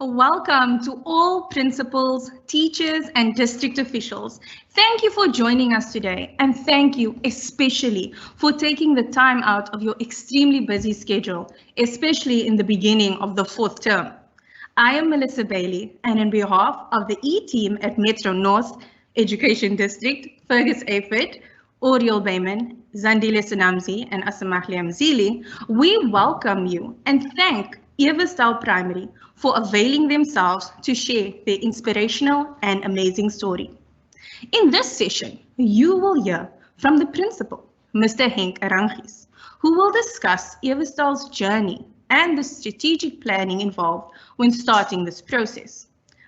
Welcome to all principals, teachers, and district officials. Thank you for joining us today, and thank you especially for taking the time out of your extremely busy schedule, especially in the beginning of the fourth term. I am Melissa Bailey, and on behalf of the E-team at Metro North Education District, Fergus Aphid, Oriel Bayman, Zandile Sunamzi, and Asamahli Mzili, we welcome you and thank Eversdal Primary for availing themselves to share their inspirational and amazing story. In this session, you will hear from the principal, Mr. Henk Arangis, who will discuss Eversdal's journey and the strategic planning involved when starting this process.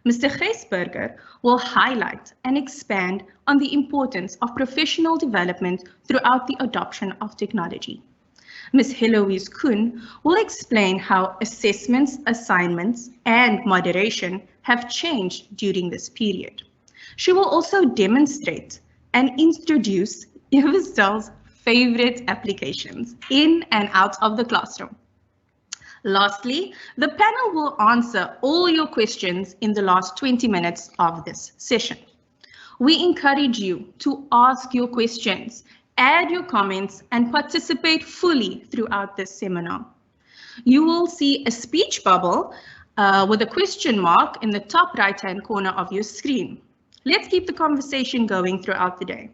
Mr. Gijsberger will highlight and expand on the importance of professional development throughout the adoption of technology. Ms. Heloise Kuhn will explain how assessments, assignments, and moderation have changed during this period. She will also demonstrate and introduce Eversdal's favorite applications in and out of the classroom. Lastly, the panel will answer all your questions in the last 20 minutes of this session. We encourage you to ask your questions, add your comments, and participate fully throughout this seminar. You will see a speech bubble with a question mark in the top right-hand corner of your screen. Let's keep the conversation going throughout the day.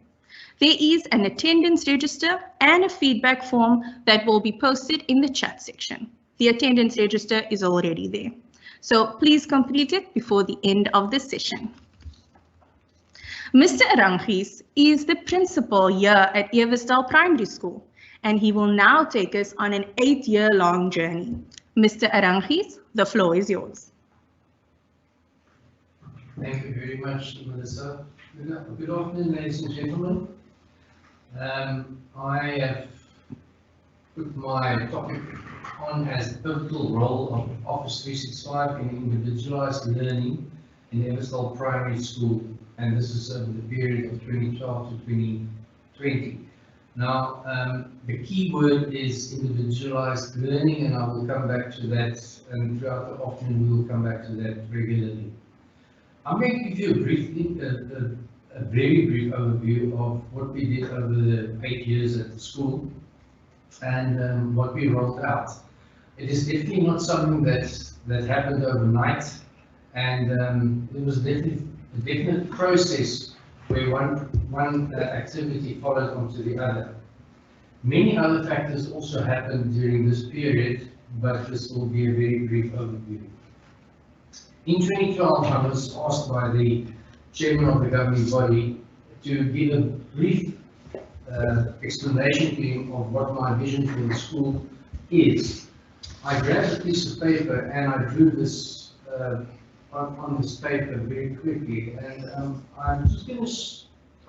There is an attendance register and a feedback form that will be posted in the chat section. The attendance register is already there, so please complete it before the end of the session. Mr. Arangis is the principal here at Eversdal Primary School, and he will now take us on an 8-year-long journey. Mr. Arangis, the floor is yours. Thank you very much, Melissa. Good afternoon, ladies and gentlemen. I have put my topic on as the pivotal role of Office 365 in individualized learning in Eversdal Primary School, and this is over the period of 2012 to 2020. Now, the key word is individualized learning, and I will come back to that, and throughout the afternoon we will come back to that regularly. I'm going to give you a very brief overview of what we did over the 8 years at the school and what we rolled out. It is definitely not something that happened overnight, and it was definitely a definite process where one activity followed onto the other. Many other factors also happened during this period, but this will be a very brief overview. In 2012, I was asked by the chairman of the governing body to give a brief explanation to him of what my vision for the school is. I grabbed a piece of paper and I drew this on this paper very quickly, and I'm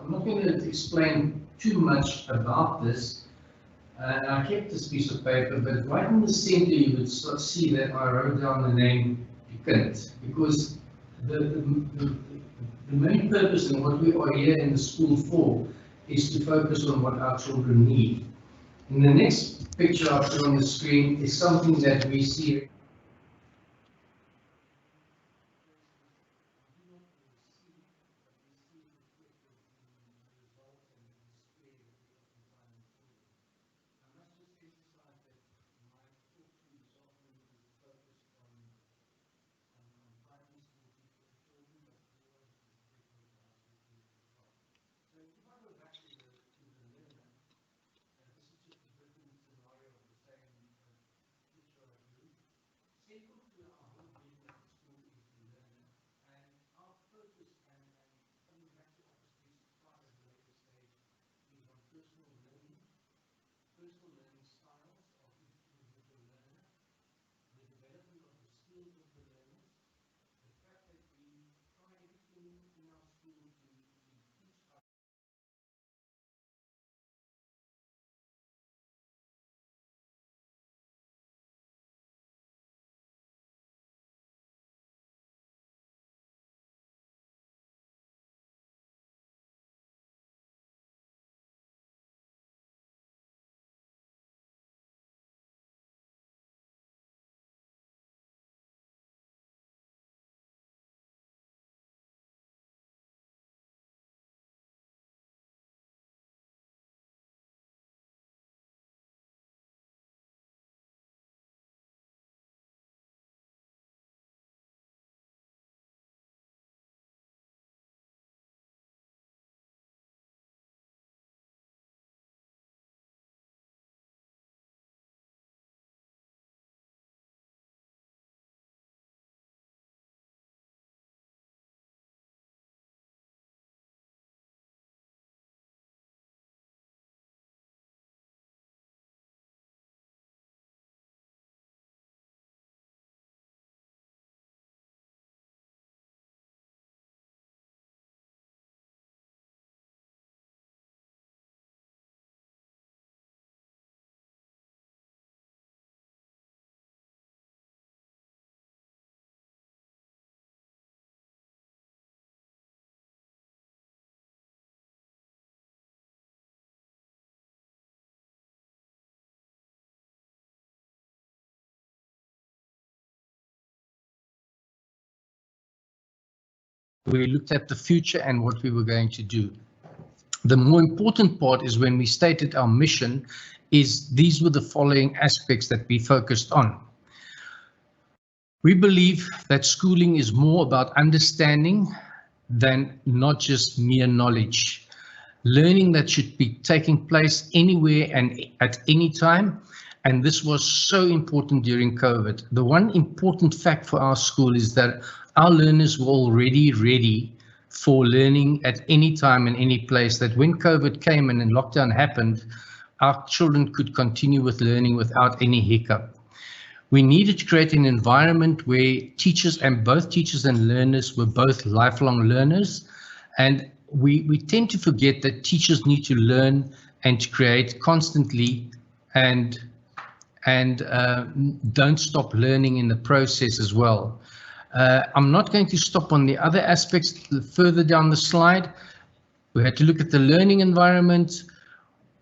not going to explain too much about this. I kept this piece of paper, but right in the center you would see that I wrote down the name Kind, because the main purpose and what we are here in the school for is to focus on what our children need. And the next picture I put on the screen is something that we see we looked at the future and what we were going to do. The more important part is when we stated our mission is these were the following aspects that we focused on. We believe that schooling is more about understanding than not just mere knowledge. Learning that should be taking place anywhere and at any time. And this was so important during COVID. The one important fact for our school is that our learners were already ready for learning at any time and any place, that when COVID came and then lockdown happened, our children could continue with learning without any hiccup. We needed to create an environment where teachers and both teachers and learners were both lifelong learners. And we tend to forget that teachers need to learn and to create constantly and don't stop learning in the process as well. I'm not going to stop on the other aspects further down the slide. We had to look at the learning environment.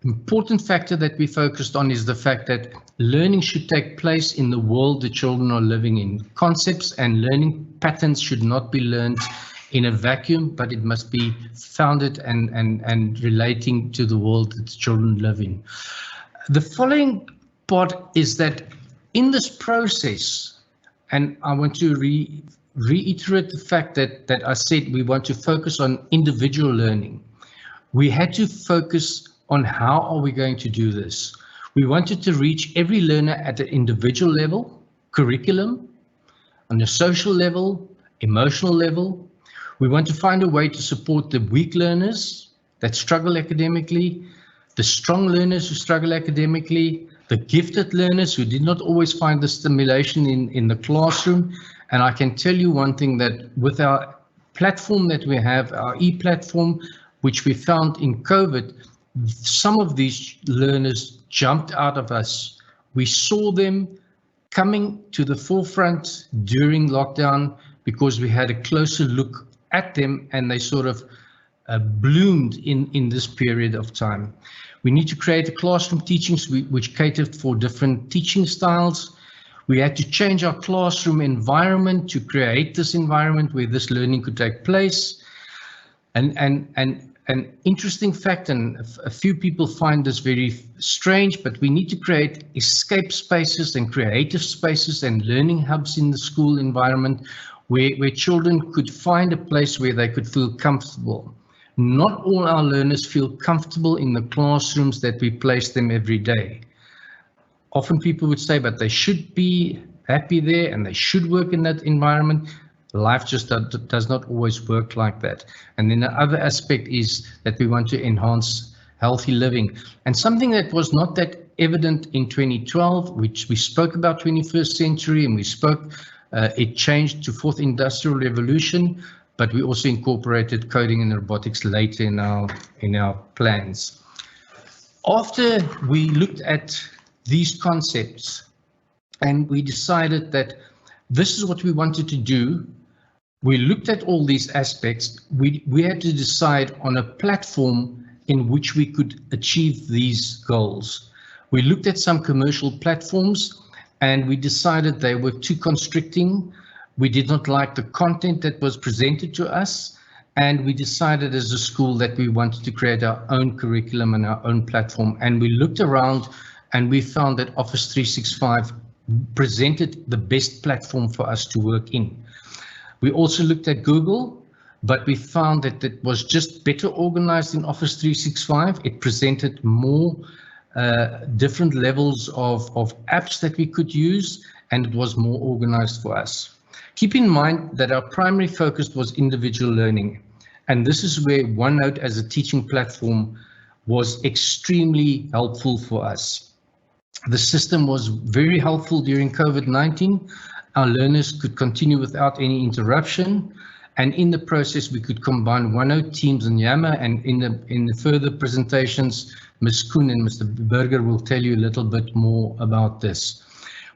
Important factor that we focused on is the fact that learning should take place in the world the children are living in. Concepts and learning patterns should not be learned in a vacuum, but it must be founded and relating to the world that the children live in. The following part is that in this process, and I want to reiterate the fact that I said we want to focus on individual learning. We had to focus on how are we going to do this. We wanted to reach every learner at an individual level, curriculum, on a social level, emotional level. We want to find a way to support the weak learners that struggle academically, the strong learners who struggle academically, the gifted learners who did not always find the stimulation in the classroom. And I can tell you one thing, that with our platform that we have, our e-platform, which we found in COVID, some of these learners jumped out of us. We saw them coming to the forefront during lockdown because we had a closer look at them and they sort of bloomed in this period of time. We need to create a classroom teachings which catered for different teaching styles. We had to change our classroom environment to create this environment where this learning could take place. And an interesting fact, and a few people find this very strange, but we need to create escape spaces and creative spaces and learning hubs in the school environment where children could find a place where they could feel comfortable. Not all our learners feel comfortable in the classrooms that we place them every day. Often people would say, but they should be happy there and they should work in that environment. Life just does not always work like that. And then the other aspect is that we want to enhance healthy living. And something that was not that evident in 2012, which we spoke about 21st century, and we spoke, it changed to fourth industrial revolution, but we also incorporated coding and robotics later in our plans. After we looked at these concepts and we decided that this is what we wanted to do, we looked at all these aspects. We had to decide on a platform in which we could achieve these goals. We looked at some commercial platforms and we decided they were too constricting. We did not like the content that was presented to us, and we decided as a school that we wanted to create our own curriculum and our own platform. And we looked around and we found that Office 365 presented the best platform for us to work in. We also looked at Google, but we found that it was just better organized in Office 365. It presented more different levels of apps that we could use, and it was more organized for us. Keep in mind that our primary focus was individual learning, and this is where OneNote as a teaching platform was extremely helpful for us. The system was very helpful during COVID-19. Our learners could continue without any interruption, and in the process we could combine OneNote, Teams and Yammer, and in the further presentations, Ms. Koen and Mr. Berger will tell you a little bit more about this.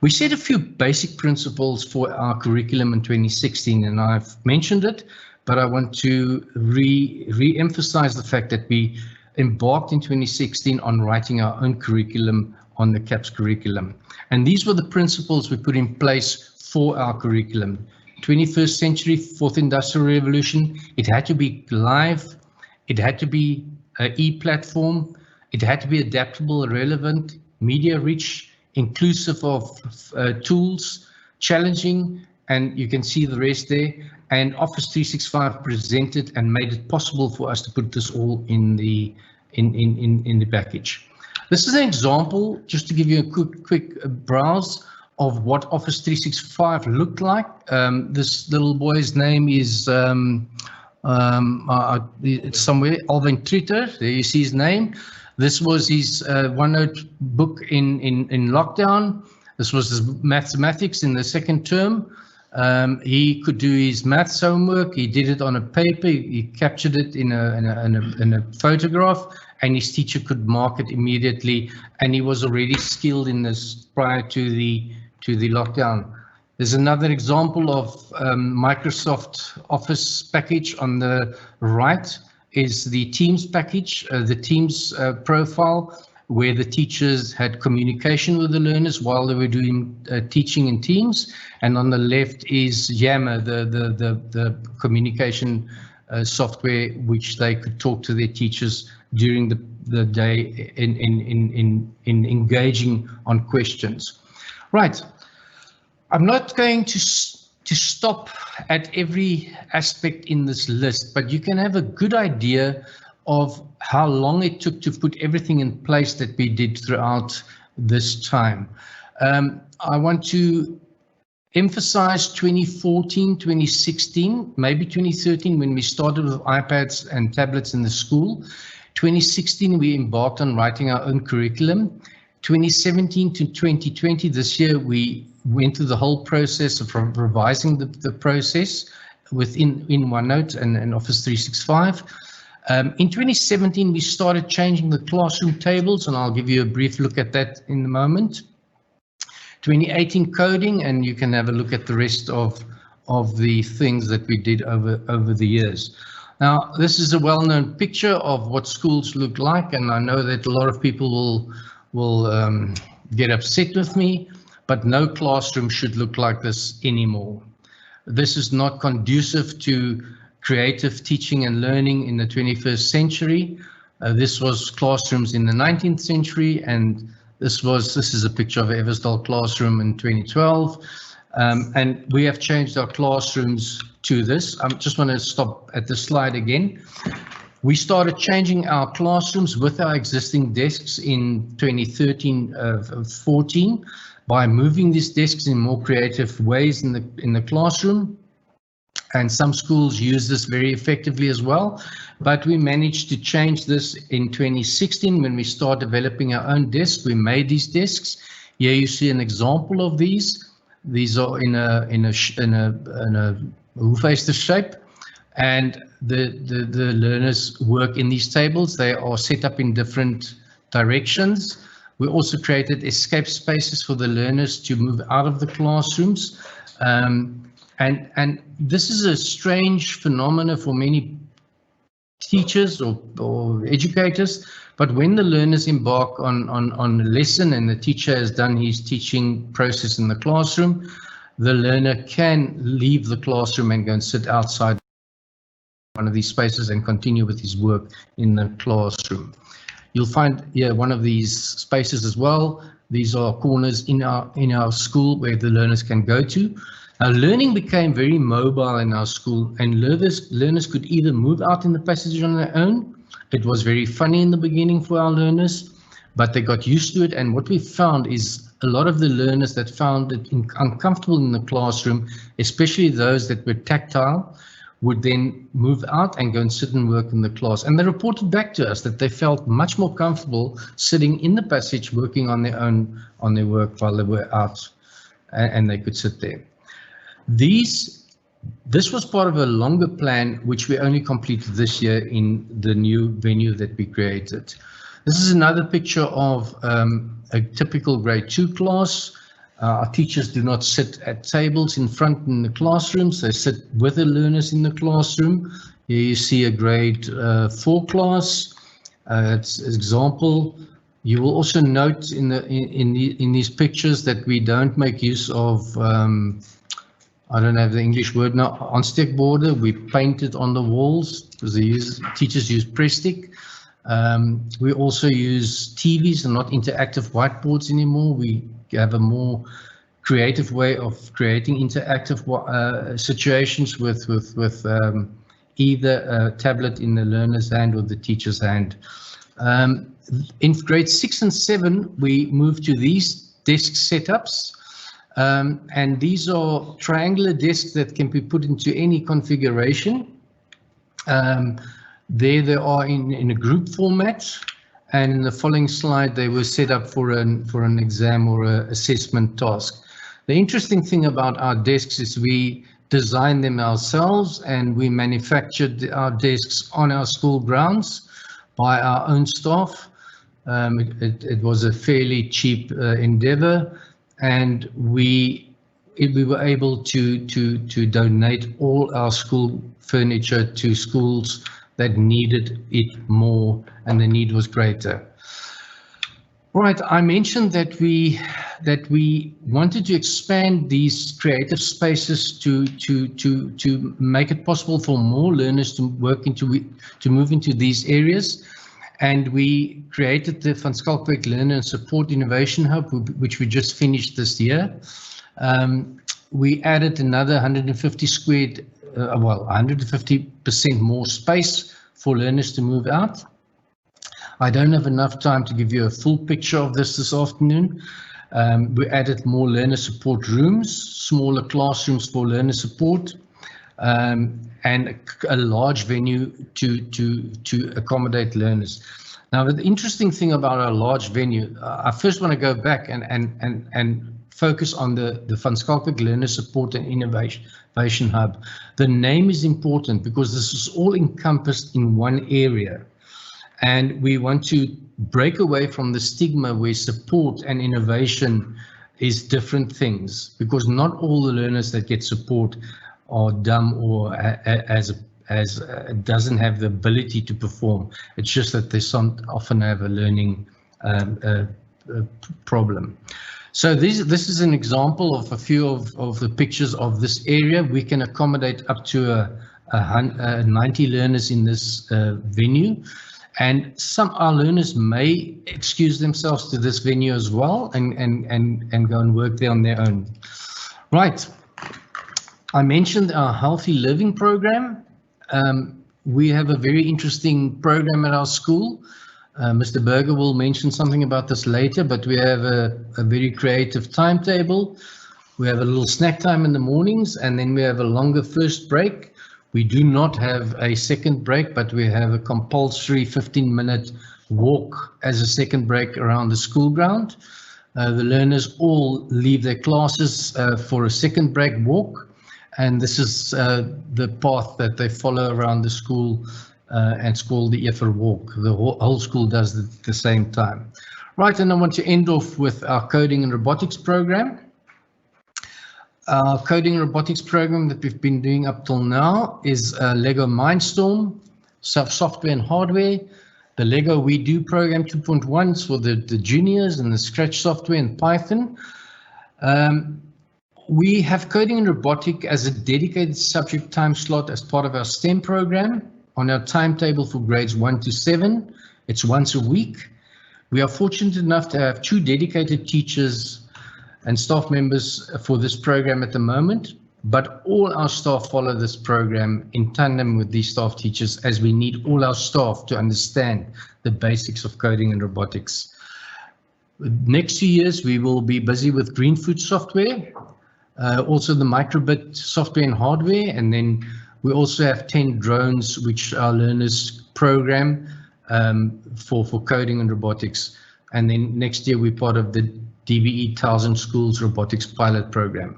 We set a few basic principles for our curriculum in 2016, and I've mentioned it, but I want to re-emphasize the fact that we embarked in 2016 on writing our own curriculum on the CAPS curriculum. And these were the principles we put in place for our curriculum. 21st century, fourth industrial revolution. It had to be live. It had to be an e-platform. It had to be adaptable, relevant, media rich, inclusive of tools, challenging, and you can see the rest there. And Office 365 presented and made it possible for us to put this all in the package. This is an example, just to give you a quick browse of what Office 365 looked like. This little boy's name is it's somewhere, Alvin Tritter. There you see his name. This was his OneNote book in lockdown. This was his mathematics in the second term. He could do his maths homework. He did it on a paper. He captured it in a photograph, and his teacher could mark it immediately. And he was already skilled in this prior to the lockdown. There's another example of Microsoft Office package on the right is the Teams package, the Teams profile, where the teachers had communication with the learners while they were doing teaching in Teams. And on the left is Yammer, the communication software which they could talk to their teachers during the day in engaging on questions. Right. I'm not going to stop at every aspect in this list, but you can have a good idea of how long it took to put everything in place that we did throughout this time. I want to emphasize 2014, 2016, maybe 2013 when we started with iPads and tablets in the school. 2016 we embarked on writing our own curriculum. 2017 to 2020, this year we went through the whole process of revising the process in OneNote and Office 365. In 2017, we started changing the classroom tables, and I'll give you a brief look at that in a moment. 2018 coding, and you can have a look at the rest of the things that we did over the years. Now, this is a well-known picture of what schools look like, and I know that a lot of people will get upset with me, but no classroom should look like this anymore. This is not conducive to creative teaching and learning in the 21st century. This was classrooms in the 19th century, and this is a picture of Eversdal classroom in 2012. And we have changed our classrooms to this. I just want to stop at the slide again. We started changing our classrooms with our existing desks in 2013-14 by moving these desks in more creative ways in the classroom. And some schools use this very effectively as well. But we managed to change this in 2016 when we started developing our own desks. We made these desks. Here you see an example of these. These are in a hoefijzer shape, and the learners work in these tables. They are set up in different directions. We also created escape spaces for the learners to move out of the classrooms. And this is a strange phenomenon for many teachers or educators, but when the learners embark on a lesson and the teacher has done his teaching process in the classroom, the learner can leave the classroom and go and sit outside one of these spaces and continue with his work in the classroom. You'll find here one of these spaces as well. These are corners in our school where the learners can go to. Now, learning became very mobile in our school, and learners could either move out in the passage on their own. It was very funny in the beginning for our learners, but they got used to it. And what we found is a lot of the learners that found it uncomfortable in the classroom, especially those that were tactile, would then move out and go and sit and work in the class. And they reported back to us that they felt much more comfortable sitting in the passage, working on their work while they were out, and they could sit there. This was part of a longer plan, which we only completed this year in the new venue that we created. This is another picture of a typical grade 2 class. Our teachers do not sit at tables in front in the classrooms. They sit with the learners in the classroom. Here you see a grade 4 class. It's an example. You will also note in these pictures that we don't make use of I don't have the English word now, on-stick border. We painted on the walls because teachers use press stick. We also use TVs and not interactive whiteboards anymore. We have a more creative way of creating interactive situations with either a tablet in the learner's hand or the teacher's hand. In grade 6 and 7, we moved to these desk setups. And these are triangular desks that can be put into any configuration. There they are in a group format, and in the following slide they were set up for an exam or an assessment task. The interesting thing about our desks is we designed them ourselves, and we manufactured our desks on our school grounds by our own staff. It was a fairly cheap endeavor, and we were able to donate all our school furniture to schools that needed it more, and the need was greater. Right, I mentioned that we wanted to expand these creative spaces to make it possible for more learners to move into these areas, and we created the Van Schalkwyk Learner and Support Innovation Hub, which we just finished this year. We added another 150% more space for learners to move out. I don't have enough time to give you a full picture of this afternoon. We added more learner support rooms, smaller classrooms for learner support, and a large venue to accommodate learners. Now, the interesting thing about our large venue, I first want to go back and focus on the Van Schalkwyk Learner Support and Innovation Hub. The name is important because this is all encompassed in one area. And we want to break away from the stigma where support and innovation is different things, because not all the learners that get support are dumb or doesn't have the ability to perform. It's just that they often have a learning problem. So this is an example of a few of the pictures of this area. We can accommodate up to 90 learners in this venue. And our learners may excuse themselves to this venue as well and go and work there on their own. Right, I mentioned our Healthy Living program. We have a very interesting program at our school. Mr. Berger will mention something about this later, but we have a very creative timetable. We have a little snack time in the mornings, and then we have a longer first break. We do not have a second break, but we have a compulsory 15-minute walk as a second break around the school ground. The learners all leave their classes for a second break walk, and this is the path that they follow around the school, and it's called the Effer Walk. The whole school does it at the same time. Right, and I want to end off with our coding and robotics program. Our coding and robotics program that we've been doing up till now is Lego Mindstorm, software and hardware. The Lego We Do program 2.1 is for the juniors, and the Scratch software and Python. We have coding and robotic as a dedicated subject time slot as part of our STEM program on our timetable for grades 1 to 7. It's once a week. We are fortunate enough to have 2 dedicated teachers and staff members for this program at the moment, but all our staff follow this program in tandem with these staff teachers, as we need all our staff to understand the basics of coding and robotics. Next 2 years, we will be busy with green food software, also the microbit software and hardware, and then we also have 10 drones which our learners program for coding and robotics. And then next year, we're part of the DBE 1000 Schools Robotics Pilot Program.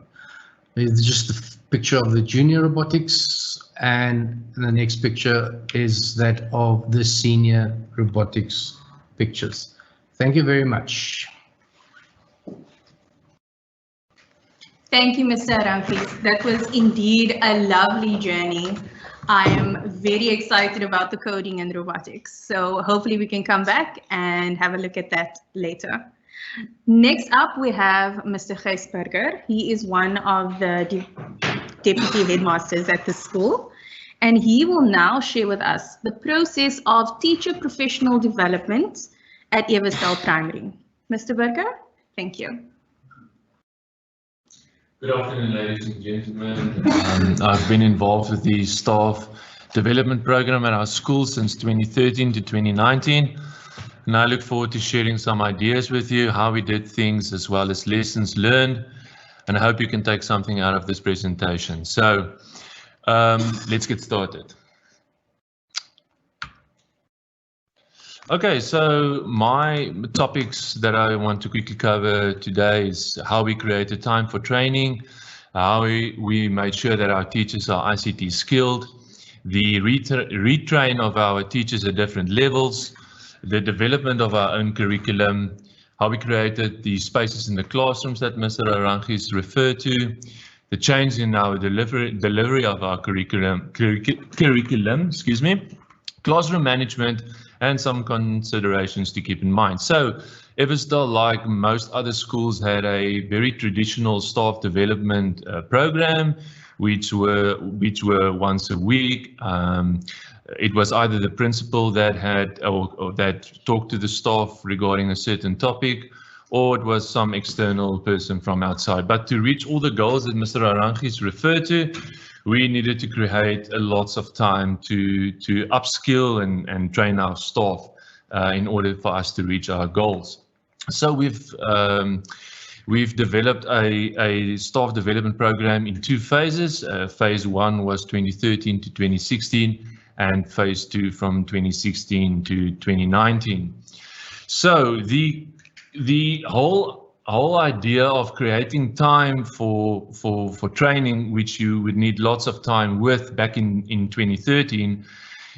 It's just a picture of the junior robotics, and the next picture is that of the senior robotics pictures. Thank you very much. Thank you, Mr. Ramphis. That was indeed a lovely journey. I am very excited about the coding and robotics, so hopefully we can come back and have a look at that later. Next up, we have Mr. Gijs Burger. He is one of the deputy headmasters at the school. And he will now share with us the process of teacher professional development at Eversdal Primary. Mr. Burger, thank you. Good afternoon, ladies and gentlemen. I've been involved with the staff development program at our school since 2013 to 2019. And I look forward to sharing some ideas with you, how we did things, as well as lessons learned. And I hope you can take something out of this presentation. So let's get started. Okay, so my topics that I want to quickly cover today is how we created time for training, how we made sure that our teachers are ICT skilled, the retrain of our teachers at different levels, the development of our own curriculum, how we created the spaces in the classrooms that Mr. Arangis referred to, the change in our delivery of our curriculum, classroom management, and some considerations to keep in mind. So Eversdal, like most other schools, had a very traditional staff development program, which were once a week. It was either the principal that had or that talked to the staff regarding a certain topic, or it was some external person from outside. But to reach all the goals that Mr. Arangis referred to, we needed to create lots of time to upskill and train our staff in order for us to reach our goals. So we've developed a staff development program in two phases. Phase 1 was 2013 to 2016, and phase 2 from 2016 to 2019. So the whole idea of creating time for training, which you would need lots of time with back in 2013,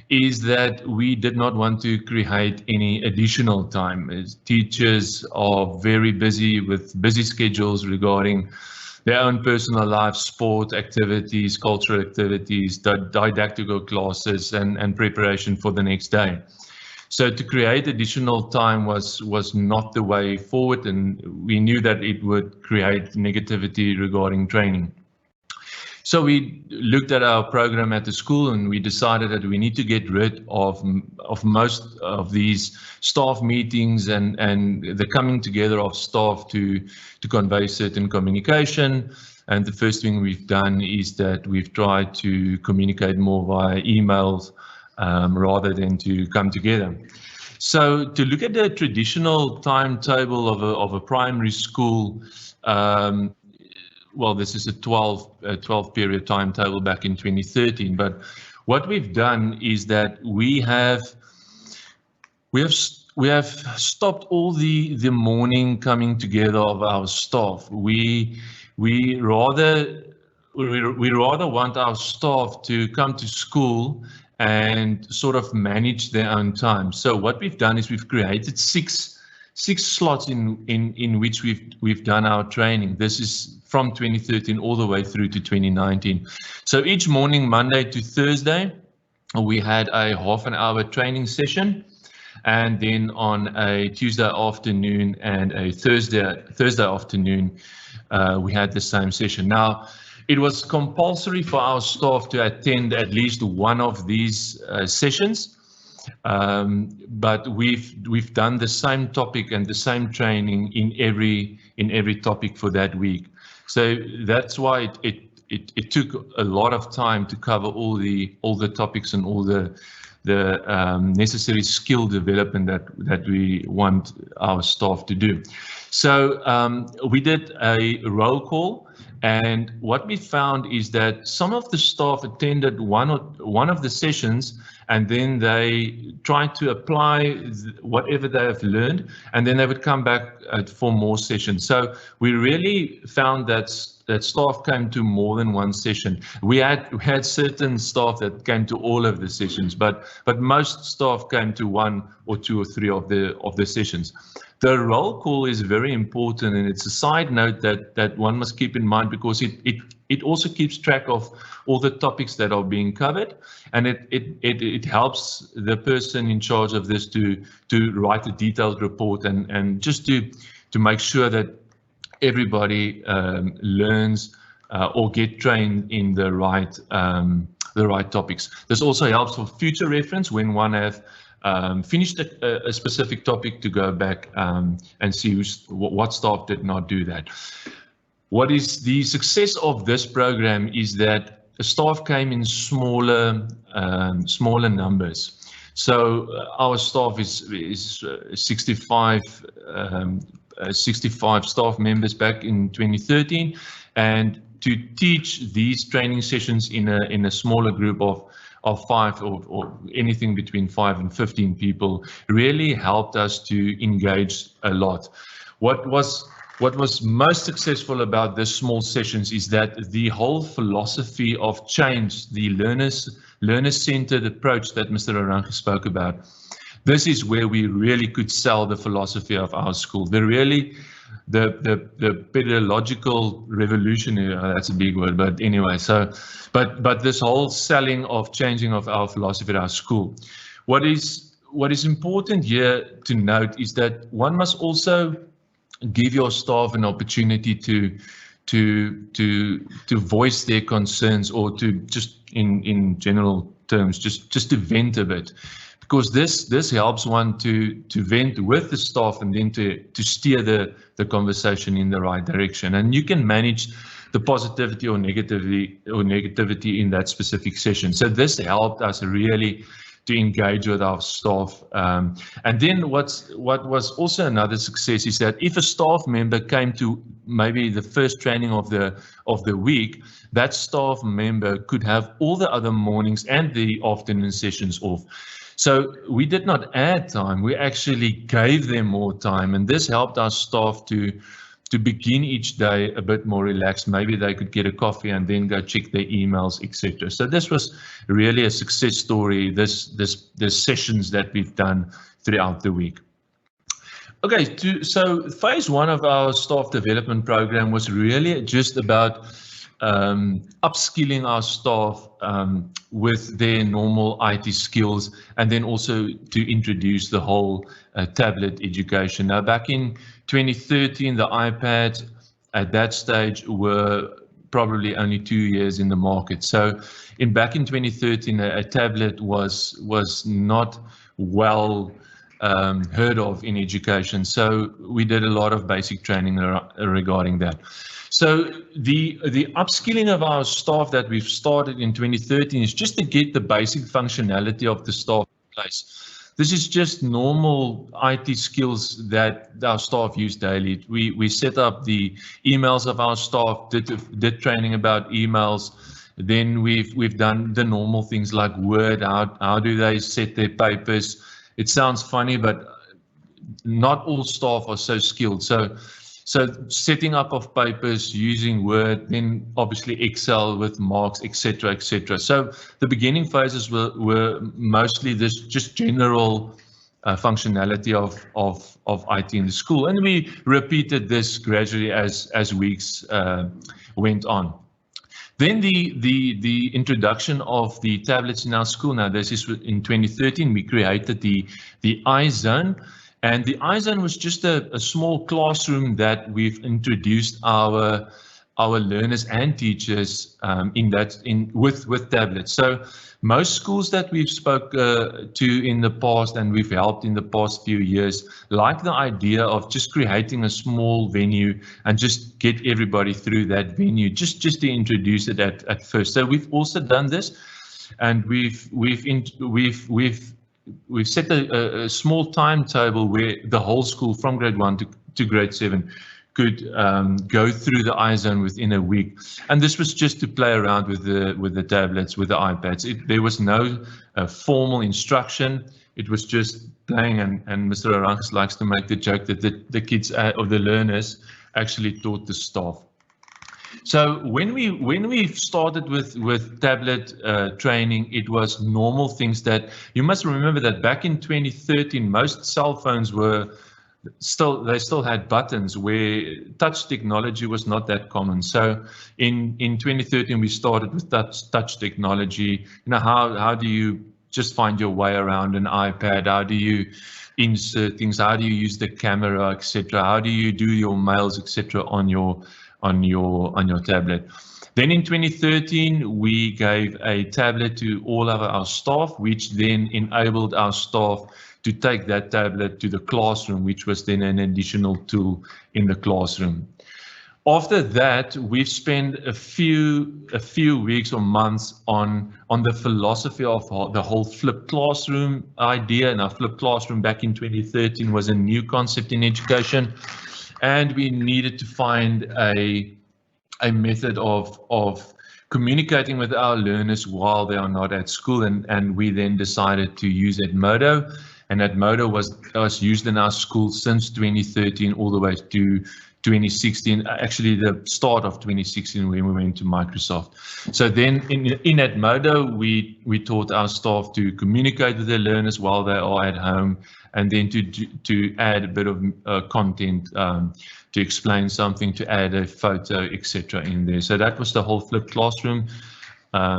is that we did not want to create any additional time. As teachers are very busy with busy schedules regarding their own personal life, sport activities, cultural activities, didactical classes, and preparation for the next day. So to create additional time was not the way forward, and we knew that it would create negativity regarding training. So we looked at our program at the school, and we decided that we need to get rid of most of these staff meetings and the coming together of staff to convey certain communication. And the first thing we've done is that we've tried to communicate more via emails rather than to come together. So to look at the traditional timetable of a primary school, well, this is a 12 period timetable back in 2013. But what we've done is that we have stopped all the morning coming together of our staff. We rather want our staff to come to school and sort of manage their own time. So what we've done is we've created six slots in which we've done our training. This is from 2013 all the way through to 2019. So each morning, Monday to Thursday, we had a half an hour training session, and then on a Tuesday afternoon and a Thursday afternoon, we had the same session. Now, it was compulsory for our staff to attend at least one of these sessions, but we've done the same topic and the same training in every topic for that week. So that's why it took a lot of time to cover all the topics and all the necessary skill development that we want our staff to do. So we did a roll call, and what we found is that some of the staff attended one of the sessions, and then they tried to apply whatever they have learned, and then they would come back for more sessions. So we really found that staff came to more than one session. We had certain staff that came to all of the sessions, but most staff came to one or two or three of the sessions. The roll call is very important, and it's a side note that one must keep in mind, because it also keeps track of all the topics that are being covered, and it helps the person in charge of this to write a detailed report and just to make sure that everybody learns or get trained in the right topics. This also helps for future reference when one have finished a specific topic to go back and see what staff did not do that. What is the success of this program is that staff came in smaller numbers. So our staff is 65 staff members back in 2013, and to teach these training sessions in a smaller group of 5 or anything between 5 and 15 people really helped us to engage a lot. What was most successful about this small sessions is that the whole philosophy of change, the learner-centered approach that Mr. Aranka spoke about, this is where we really could sell the philosophy of our school. The pedagogical revolution, that's a big word, but anyway, so but this whole selling of changing of our philosophy at our school. What is important here to note is that one must also give your staff an opportunity to voice their concerns, or to just in general terms just to vent a bit, because this helps one to vent with the staff and then to steer the conversation in the right direction. And you can manage the positivity or negativity in that specific session. So this helped us really to engage with our staff. And then what was also another success is that if a staff member came to maybe the first training of the week, that staff member could have all the other mornings and the afternoon sessions off. So we did not add time, we actually gave them more time, and this helped our staff to begin each day a bit more relaxed. Maybe they could get a coffee and then go check their emails, etc. So this was really a success story, this sessions that we've done throughout the week. Okay, so phase 1 of our staff development program was really just about upskilling our staff with their normal IT skills, and then also to introduce the whole tablet education. Now, back in 2013, the iPads at that stage were probably only 2 years in the market. So back in 2013, a tablet was not well heard of in education. So we did a lot of basic training regarding that. So the upskilling of our staff that we've started in 2013 is just to get the basic functionality of the staff in place. This is just normal IT skills that our staff use daily. We set up the emails of our staff, did training about emails. Then we've done the normal things like Word. How do they set their papers? It sounds funny, but not all staff are so skilled. So setting up of papers using Word, then obviously Excel with marks, etc., etc. So the beginning phases were mostly this just general functionality of IT in the school, and we repeated this gradually as weeks went on. Then the introduction of the tablets in our school. Now this is in 2013. We created the iZone. And the iZone was just a small classroom that we've introduced our learners and teachers with tablets. So most schools that we've spoke to in the past and we've helped in the past few years like the idea of just creating a small venue and just get everybody through that venue, just to introduce it at first. So we've also done this, and we've set a small timetable where the whole school from grade 1 to grade 7 could go through the iZone within a week. And this was just to play around with the tablets, with the iPads. There was no formal instruction. It was just playing, and Mr. Arankas likes to make the joke that the kids or the learners actually taught the staff. So when we started with tablet training, it was normal things that you must remember that back in 2013, most cell phones still had buttons, where touch technology was not that common. So in 2013, we started with touch technology. You know, how do you just find your way around an iPad? How do you insert things? How do you use the camera, etc.? How do you do your mails, etc. on your tablet? Then in 2013, we gave a tablet to all of our staff, which then enabled our staff to take that tablet to the classroom, which was then an additional tool in the classroom. After that, we've spent a few weeks or months on the philosophy of the whole flipped classroom idea. And our flipped classroom back in 2013 was a new concept in education, and we needed to find a method of communicating with our learners while they are not at school, and we then decided to use Edmodo. And Edmodo was used in our school since 2013 all the way to 2016, actually the start of 2016 when we went to Microsoft. So then in Edmodo, we taught our staff to communicate with their learners while they are at home, and then to add a bit of content, to explain something, to add a photo, etc. in there. So that was the whole flipped classroom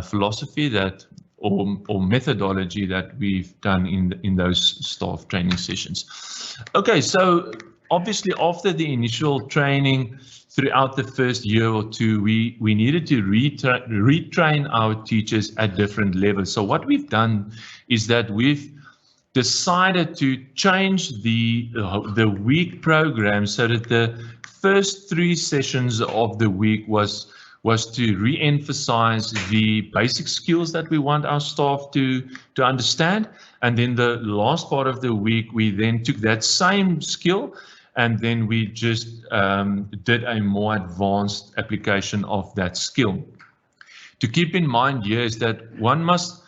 philosophy or methodology that we've done in those staff training sessions. Okay, so obviously after the initial training throughout the first year or two, we needed to retrain our teachers at different levels. So what we've done is that we've decided to change the week program so that the first 3 sessions of the week was to re-emphasize the basic skills that we want our staff to understand. And then the last part of the week, we then took that same skill and then we just did a more advanced application of that skill. To keep in mind here is that one must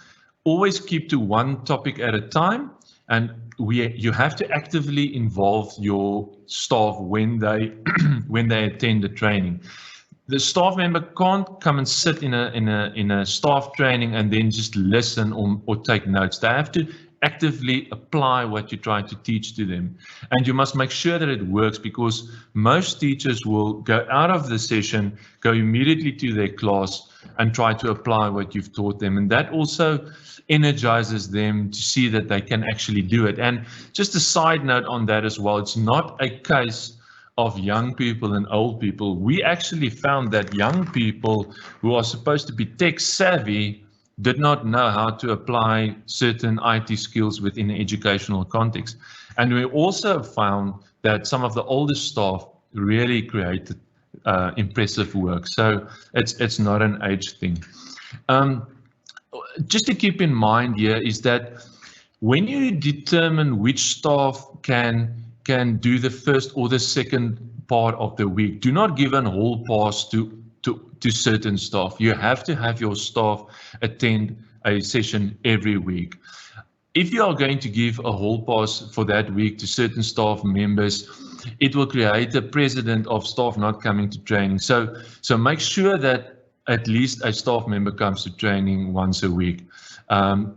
always keep to one topic at a time, and you have to actively involve your staff when they attend the training. The staff member can't come and sit in a staff training and then just listen or take notes. They have to actively apply what you try to teach to them. And you must make sure that it works, because most teachers will go out of the session, go immediately to their class and try to apply what you've taught them. And that also energizes them to see that they can actually do it. And just a side note on that as well, it's not a case of young people and old people. We actually found that young people who are supposed to be tech savvy did not know how to apply certain IT skills within an educational context. And we also found that some of the older staff really created impressive work. So it's not an age thing. Just to keep in mind here is that when you determine which staff can do the first or the second part of the week, do not give a whole pass to certain staff. You have to have your staff attend a session every week. If you are going to give a whole pass for that week to certain staff members, it will create a precedent of staff not coming to training. So make sure that at least a staff member comes to training once a week.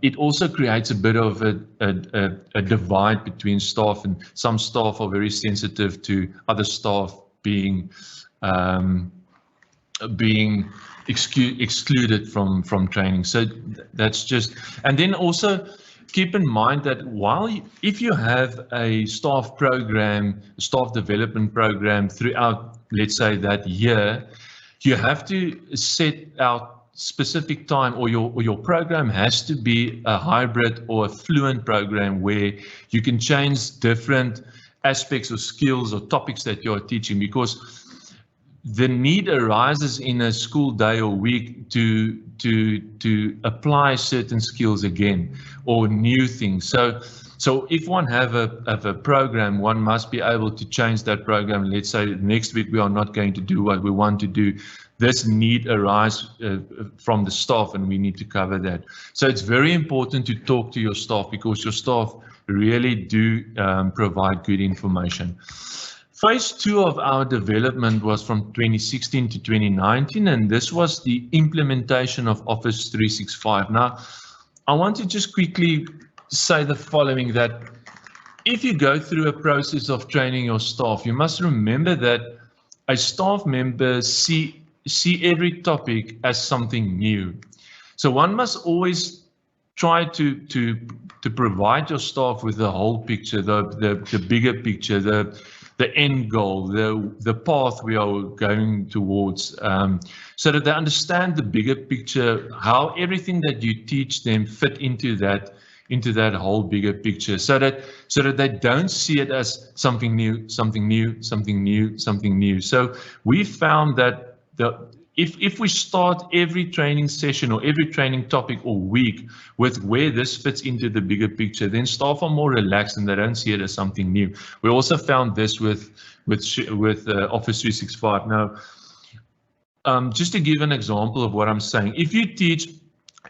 It also creates a bit of a divide between staff, and some staff are very sensitive to other staff being excluded from training. So that's just, and then also keep in mind that if you have a staff program, staff development program throughout, let's say, that year, you have to set out specific time, or your program has to be a hybrid or a fluent program where you can change different aspects or skills or topics that you're teaching, because the need arises in a school day or week to apply certain skills again or new things. So if one have a program, one must be able to change that program. Let's say next week we are not going to do what we want to do. This need arises from the staff, and we need to cover that. So it's very important to talk to your staff, because your staff really do provide good information. Phase 2 of our development was from 2016 to 2019, and this was the implementation of Office 365. Now, I want to just quickly say the following, that if you go through a process of training your staff, you must remember that a staff member see every topic as something new. So one must always try to provide your staff with the whole picture, the bigger picture, the the end goal, the path we are going towards, so that they understand the bigger picture, how everything that you teach them fit into that whole bigger picture, so that they don't see it as something new. So we found that if we start every training session or every training topic or week with where this fits into the bigger picture, then staff are more relaxed and they don't see it as something new. We also found this with Office 365. Now, just to give an example of what I'm saying, if you teach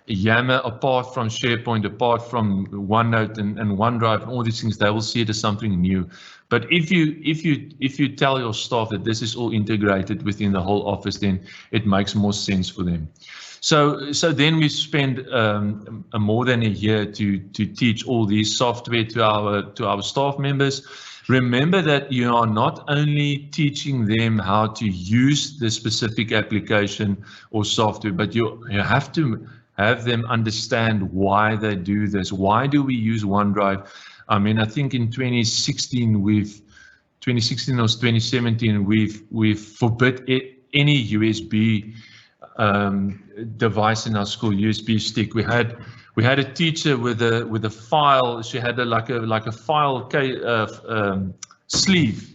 Yammer apart from SharePoint, apart from OneNote and OneDrive and all these things, they will see it as something new. But if you tell your staff that this is all integrated within the whole office, then it makes more sense for them. So then we spend more than a year to teach all these software to our staff members. Remember that you are not only teaching them how to use the specific application or software, but you have to have them understand why they do this. Why do we use OneDrive? I mean, I think in 2016 or 2017, we've forbid any USB device in our school, USB stick. We had a teacher with a file. She had like a file sleeve,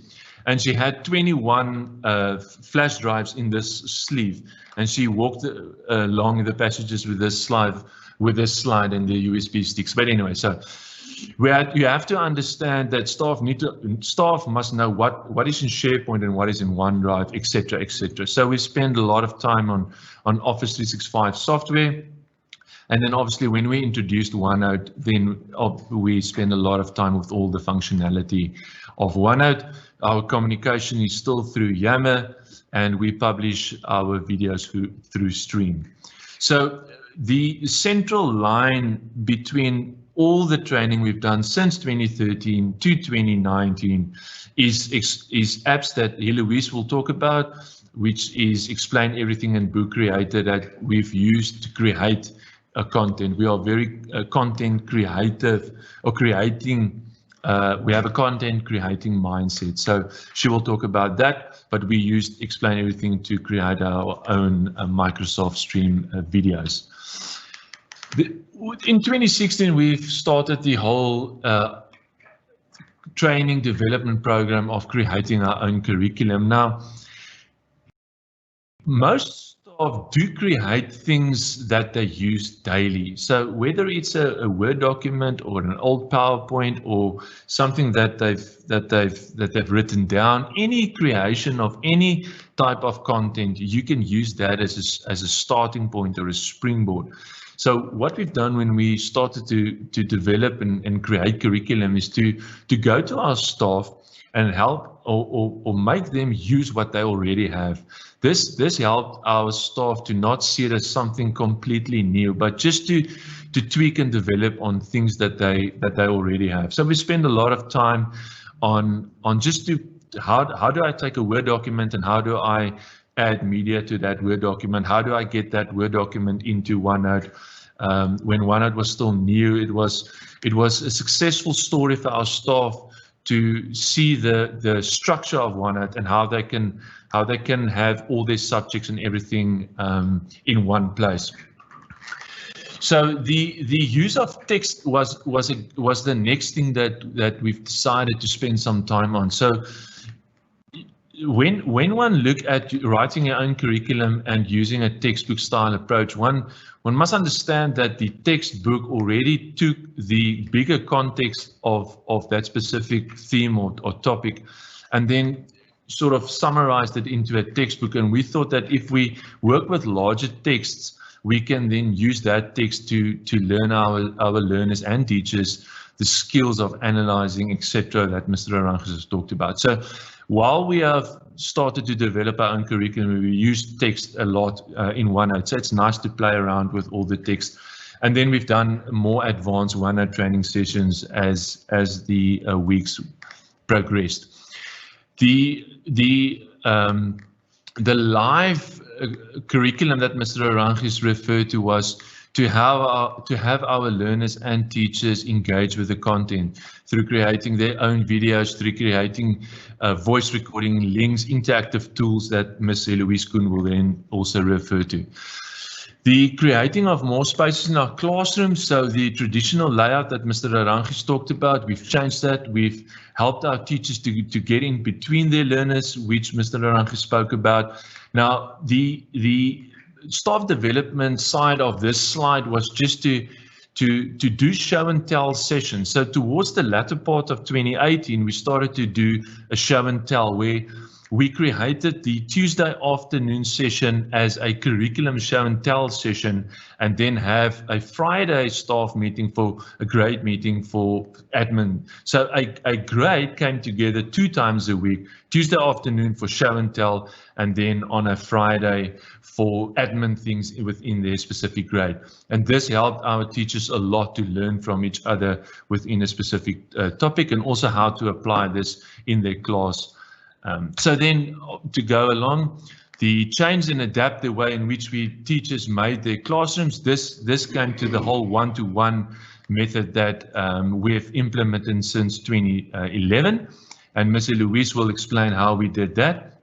and she had 21 flash drives in this sleeve, and she walked along the passages with this slide and the USB sticks. But anyway, so you have to understand that staff must know what is in SharePoint and what is in OneDrive, etc., etc. So we spend a lot of time on Office 365 software. And then obviously when we introduced OneNote, then we spend a lot of time with all the functionality of OneNote. Our communication is still through Yammer, and we publish our videos through Stream. So the central line between all the training we've done since 2013 to 2019 is apps that Heloise will talk about, which is Explain Everything and Book Creator that we've used to create content. We are very content creative or creating. We have a content creating mindset. So she will talk about that, but we used Explain Everything to create our own Microsoft Stream videos. In 2016, we've started the whole training development program of creating our own curriculum. Now, most staff do create things that they use daily. So whether it's a Word document or an old PowerPoint or something that they've written down, any creation of any type of content, you can use that as a starting point or a springboard. So what we've done when we started to develop and create curriculum is to go to our staff and help or make them use what they already have. This helped our staff to not see it as something completely new, but just to tweak and develop on things that they already have. So we spend a lot of time on just how do I take a Word document and how do I add media to that Word document? How do I get that Word document into OneNote? When OneNote was still new, it was a successful story for our staff to see the structure of OneNote and how they can have all their subjects and everything in one place. So the use of text was the next thing that we've decided to spend some time on. So when one look at writing your own curriculum and using a textbook style approach, one must understand that the textbook already took the bigger context of that specific theme or topic, and then sort of summarized it into a textbook. And we thought that if we work with larger texts, we can then use that text to learn our learners and teachers the skills of analyzing, etc., that Mr. Arranges has talked about. So while we have started to develop our own curriculum, we use text a lot in OneNote. So it's nice to play around with all the text. And then we've done more advanced OneNote training sessions as the weeks progressed. The live curriculum that Mr. Arranges referred to was to have our learners and teachers engage with the content through creating their own videos, through creating voice recording links, interactive tools that Ms. Eloise Koen will then also refer to. The creating of more spaces in our classrooms, so the traditional layout that Mr. Arangis talked about, we've changed that. We've helped our teachers to get in between their learners, which Mr. Arangis spoke about. Now, the staff development side of this slide was just to do show and tell sessions. So towards the latter part of 2018, we started to do a show and tell where we created the Tuesday afternoon session as a curriculum show and tell session, and then have a Friday staff meeting for a grade meeting for admin. So a grade came together 2 times a week, Tuesday afternoon for show and tell, and then on a Friday for admin things within their specific grade. And this helped our teachers a lot to learn from each other within a specific topic, and also how to apply this in their class. So then to go along, the change and adapt the way in which teachers made their classrooms, this came to the whole one-to-one method that we've implemented since 2011. And Ms. Eloise will explain how we did that.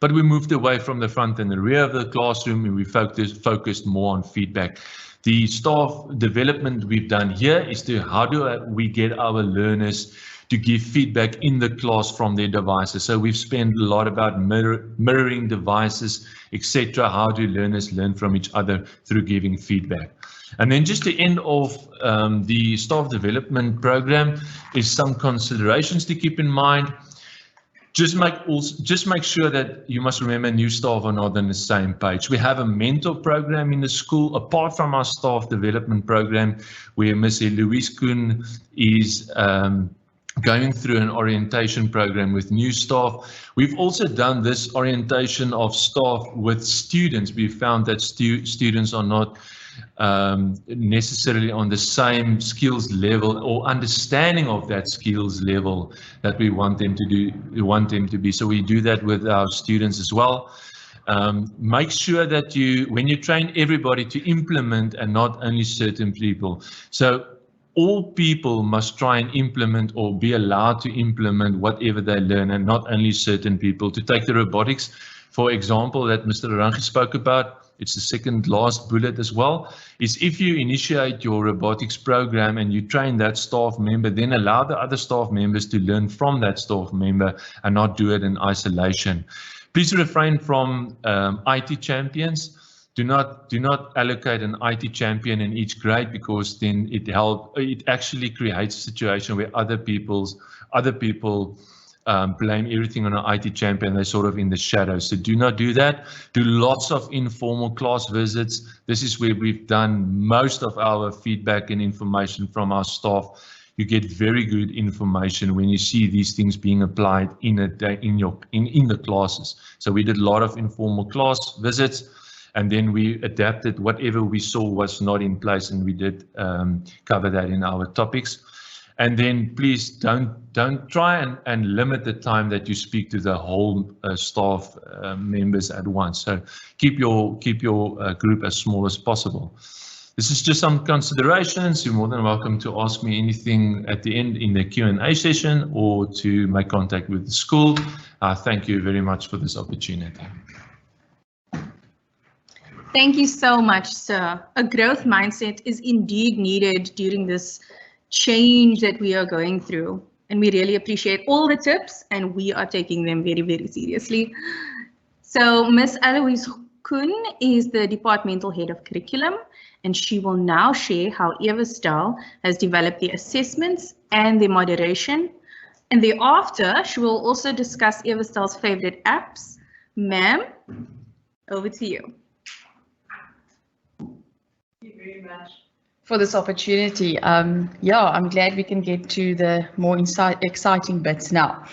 But we moved away from the front and the rear of the classroom, and we focused more on feedback. The staff development we've done here is to how do we get our learners to give feedback in the class from their devices. So we've spent a lot about mirroring devices, etc. How do learners learn from each other through giving feedback? And then just to end off the staff development program is some considerations to keep in mind. Just make sure that you must remember new staff are not on the same page. We have a mentor program in the school, apart from our staff development program, where Ms. Eloise Koen is going through an orientation program with new staff. We've also done this orientation of staff with students. We found that students are not necessarily on the same skills level or understanding of that skills level that we want them to be. So we do that with our students as well. Make sure that when you train everybody to implement and not only certain people. So all people must try and implement or be allowed to implement whatever they learn, and not only certain people. To take the robotics, for example, that Mr. Arangis spoke about, it's the second last bullet as well, is if you initiate your robotics program and you train that staff member, then allow the other staff members to learn from that staff member and not do it in isolation. Please refrain from IT champions. Do not allocate an IT champion in each grade, because then it actually creates a situation where other people blame everything on an IT champion. They're sort of in the shadows. So do not do that. Do lots of informal class visits. This is where we've done most of our feedback and information from our staff. You get very good information when you see these things being applied in the classes. So we did a lot of informal class visits. And then we adapted whatever we saw was not in place, and we did cover that in our topics. And then please don't try and limit the time that you speak to the whole staff members at once. So keep your group as small as possible. This is just some considerations. You're more than welcome to ask me anything at the end in the Q&A session, or to make contact with the school. Thank you very much for this opportunity. Thank you so much, sir. A growth mindset is indeed needed during this change that we are going through. And we really appreciate all the tips, and we are taking them very, very seriously. So Ms. Eloise Koen is the departmental head of curriculum, and she will now share how Eversdal has developed the assessments and the moderation. And thereafter, she will also discuss Eversdal's favorite apps. Ma'am, over to you. Thank you very much for this opportunity. Yeah, I'm glad we can get to the more exciting bits now.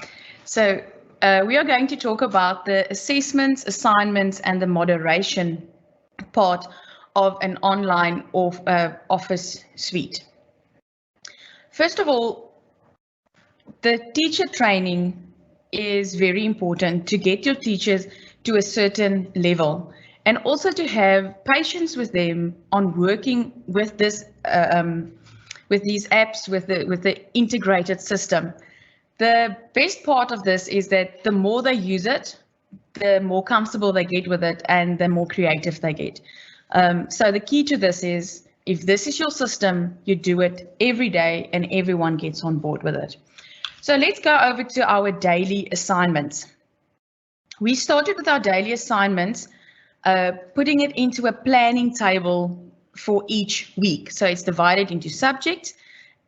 So we are going to talk about the assessments, assignments, and the moderation part of an online office suite. First of all, the teacher training is very important to get your teachers to a certain level. and also to have patience with them on working with this, with these apps, with the integrated system. The best part of this is that the more they use it, the more comfortable they get with it and the more creative they get. So the key to this is, if this is your system, you do it every day and everyone gets on board with it. So let's go over to our daily assignments. We started with our daily assignments, putting it into a planning table for each week. So it's divided into subjects.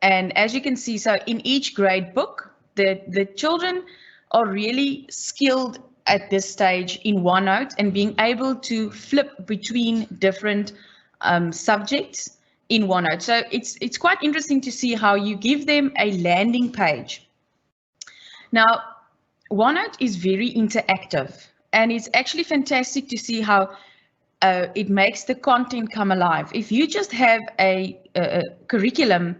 And as you can see, so in each grade book, the children are really skilled at this stage in OneNote and being able to flip between different subjects in OneNote. So it's quite interesting to see how you give them a landing page. Now, OneNote is very interactive, and it's actually fantastic to see how it makes the content come alive. If you just have a curriculum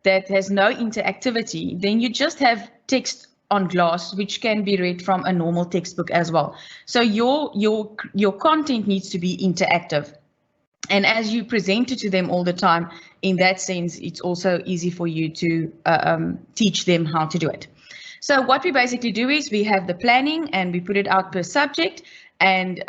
that has no interactivity, then you just have text on glass, which can be read from a normal textbook as well. So your content needs to be interactive. And as you present it to them all the time, in that sense, it's also easy for you to teach them how to do it. So what we basically do is we have the planning and we put it out per subject. And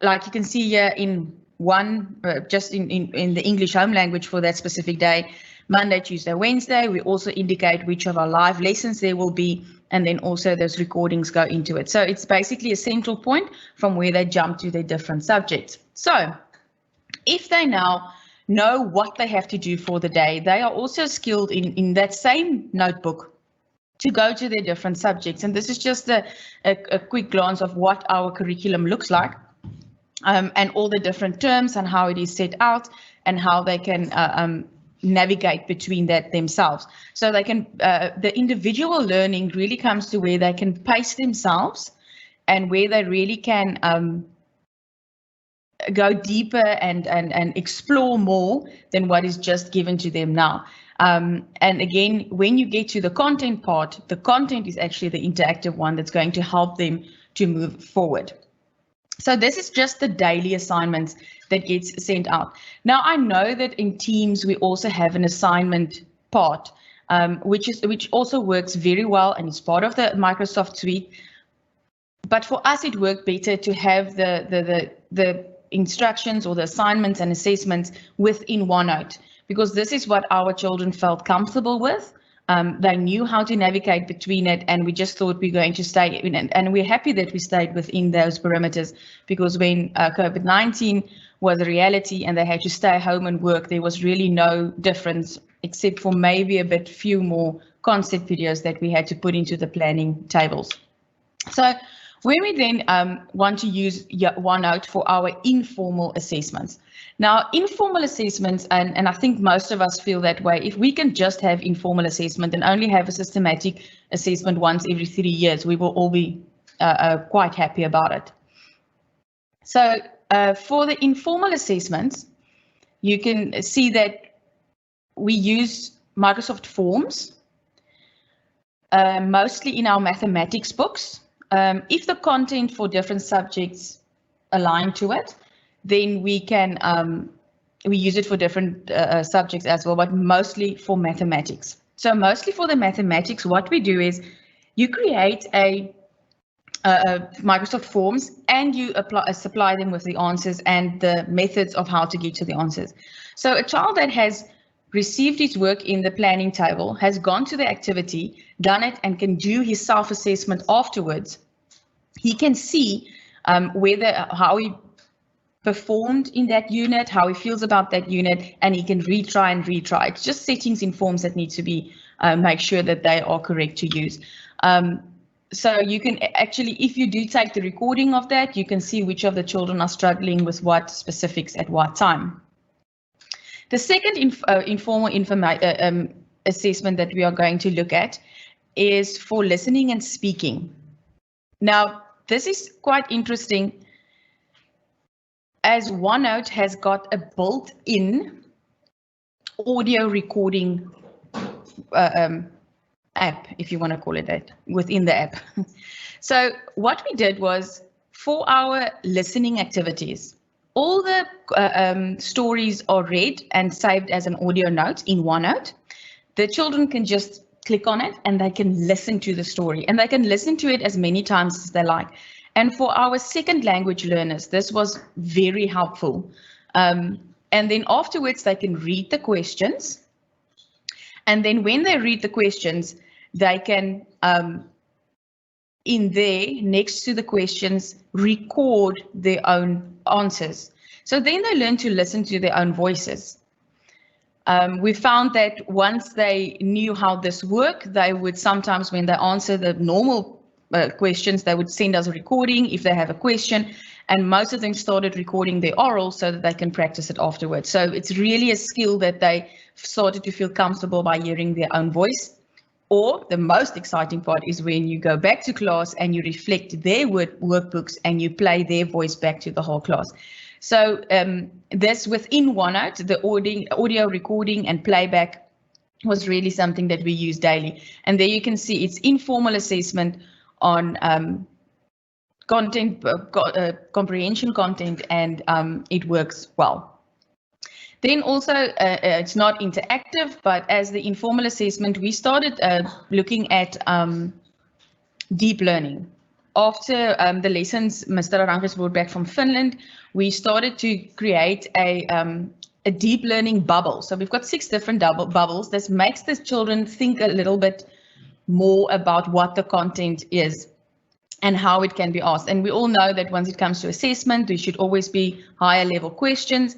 like you can see here in one, just in the English home language for that specific day, Monday, Tuesday, Wednesday, we also indicate which of our live lessons there will be, and then also those recordings go into it. So it's basically a central point from where they jump to their different subjects. So if they now know what they have to do for the day, they are also skilled in that same notebook to go to their different subjects. And this is just a quick glance of what our curriculum looks like, and all the different terms and how it is set out and how they can navigate between that themselves. So they can, the individual learning really comes to where they can pace themselves and where they really can go deeper and explore more than what is just given to them now. And again, when you get to the content part, the content is actually the interactive one that's going to help them to move forward. So this is just the daily assignments that gets sent out. Now I know that in Teams we also have an assignment part, which also works very well and is part of the Microsoft suite. But for us, it worked better to have the instructions or the assignments and assessments within OneNote, because this is what our children felt comfortable with. They knew how to navigate between it, and we just thought we're going to stay in it. And we're happy that we stayed within those parameters, because when COVID-19 was a reality and they had to stay home and work, there was really no difference, except for maybe a bit few more concept videos that we had to put into the planning tables. So when we then want to use OneNote for our informal assessments. Now, informal assessments, and I think most of us feel that way, if we can just have informal assessment and only have a systematic assessment once every 3 years, we will all be quite happy about it. So for the informal assessments, you can see that we use Microsoft Forms, mostly in our mathematics books. If the content for different subjects align to it, then we can we use it for different subjects as well, but mostly for mathematics. So mostly for the mathematics, what we do is you create a Microsoft Forms and you supply them with the answers and the methods of how to get to the answers. So a child that has received his work in the planning table, has gone to the activity, done it, and can do his self-assessment afterwards, he can see how he performed in that unit, how he feels about that unit, and he can retry. It's just settings in forms that need to be make sure that they are correct to use. So you can actually, if you do take the recording of that, you can see which of the children are struggling with what specifics at what time. The second informal assessment that we are going to look at is for listening and speaking. Now, this is quite interesting, as OneNote has got a built-in audio recording app, if you want to call it that, within the app. So what we did was For our listening activities, all the stories are read and saved as an audio note in OneNote. The children can just click on it and they can listen to the story, and they can listen to it as many times as they like. And for our second language learners, this was very helpful. And then afterwards, they can read the questions. And then when they read the questions, they can, in there, next to the questions, record their own answers. So then they learn to listen to their own voices. We found that once they knew how this worked, they would sometimes, when they answer the normal questions, they would send us a recording if they have a question, and most of them started recording their oral so that they can practice it afterwards. So it's really a skill that they started to feel comfortable by hearing their own voice. Or the most exciting part is when you go back to class and you reflect their workbooks and you play their voice back to the whole class. So this within OneNote, the audio recording and playback was really something that we use daily. And there you can see it's informal assessment on content, comprehension content, and it works well. Then also, it's not interactive, but as the informal assessment, we started looking at deep learning. After the lessons Mr. Arankas brought back from Finland, we started to create a deep learning bubble. So we've got 6 different bubbles. This makes the children think a little bit more about what the content is and how it can be asked. And we all know that once it comes to assessment, there should always be higher level questions.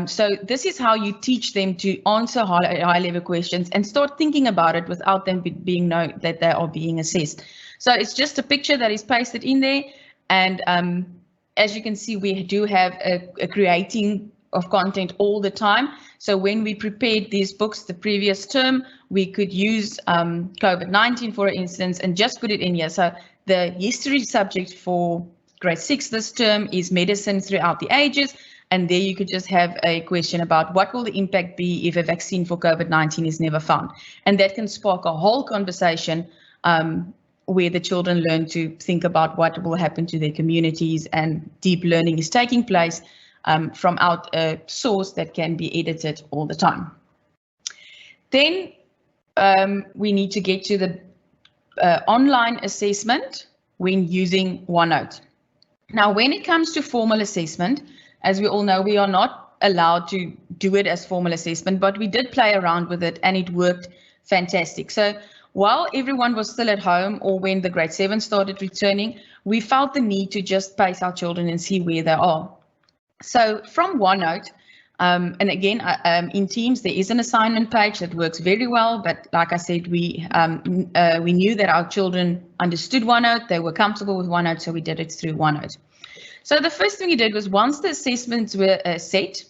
So this is how you teach them to answer high level questions and start thinking about it without them being known that they are being assessed. So it's just a picture that is pasted in there. And as you can see, we do have a creating of content all the time. So when we prepared these books the previous term, we could use COVID-19, for instance, and just put it in here. So the history subject for grade 6 this term is medicine throughout the ages. And there you could just have a question about what will the impact be if a vaccine for COVID-19 is never found. And that can spark a whole conversation where the children learn to think about what will happen to their communities, and deep learning is taking place from out a source that can be edited all the time. Then we need to get to the online assessment when using OneNote. Now, when it comes to formal assessment, as we all know, we are not allowed to do it as formal assessment, but we did play around with it and it worked fantastic. So while everyone was still at home, or when the grade 7 started returning, we felt the need to just pace our children and see where they are. So from OneNote, and again, in Teams, there is an assignment page that works very well. But like I said, we knew that our children understood OneNote, they were comfortable with OneNote, so we did it through OneNote. So the first thing we did was, once the assessments were set,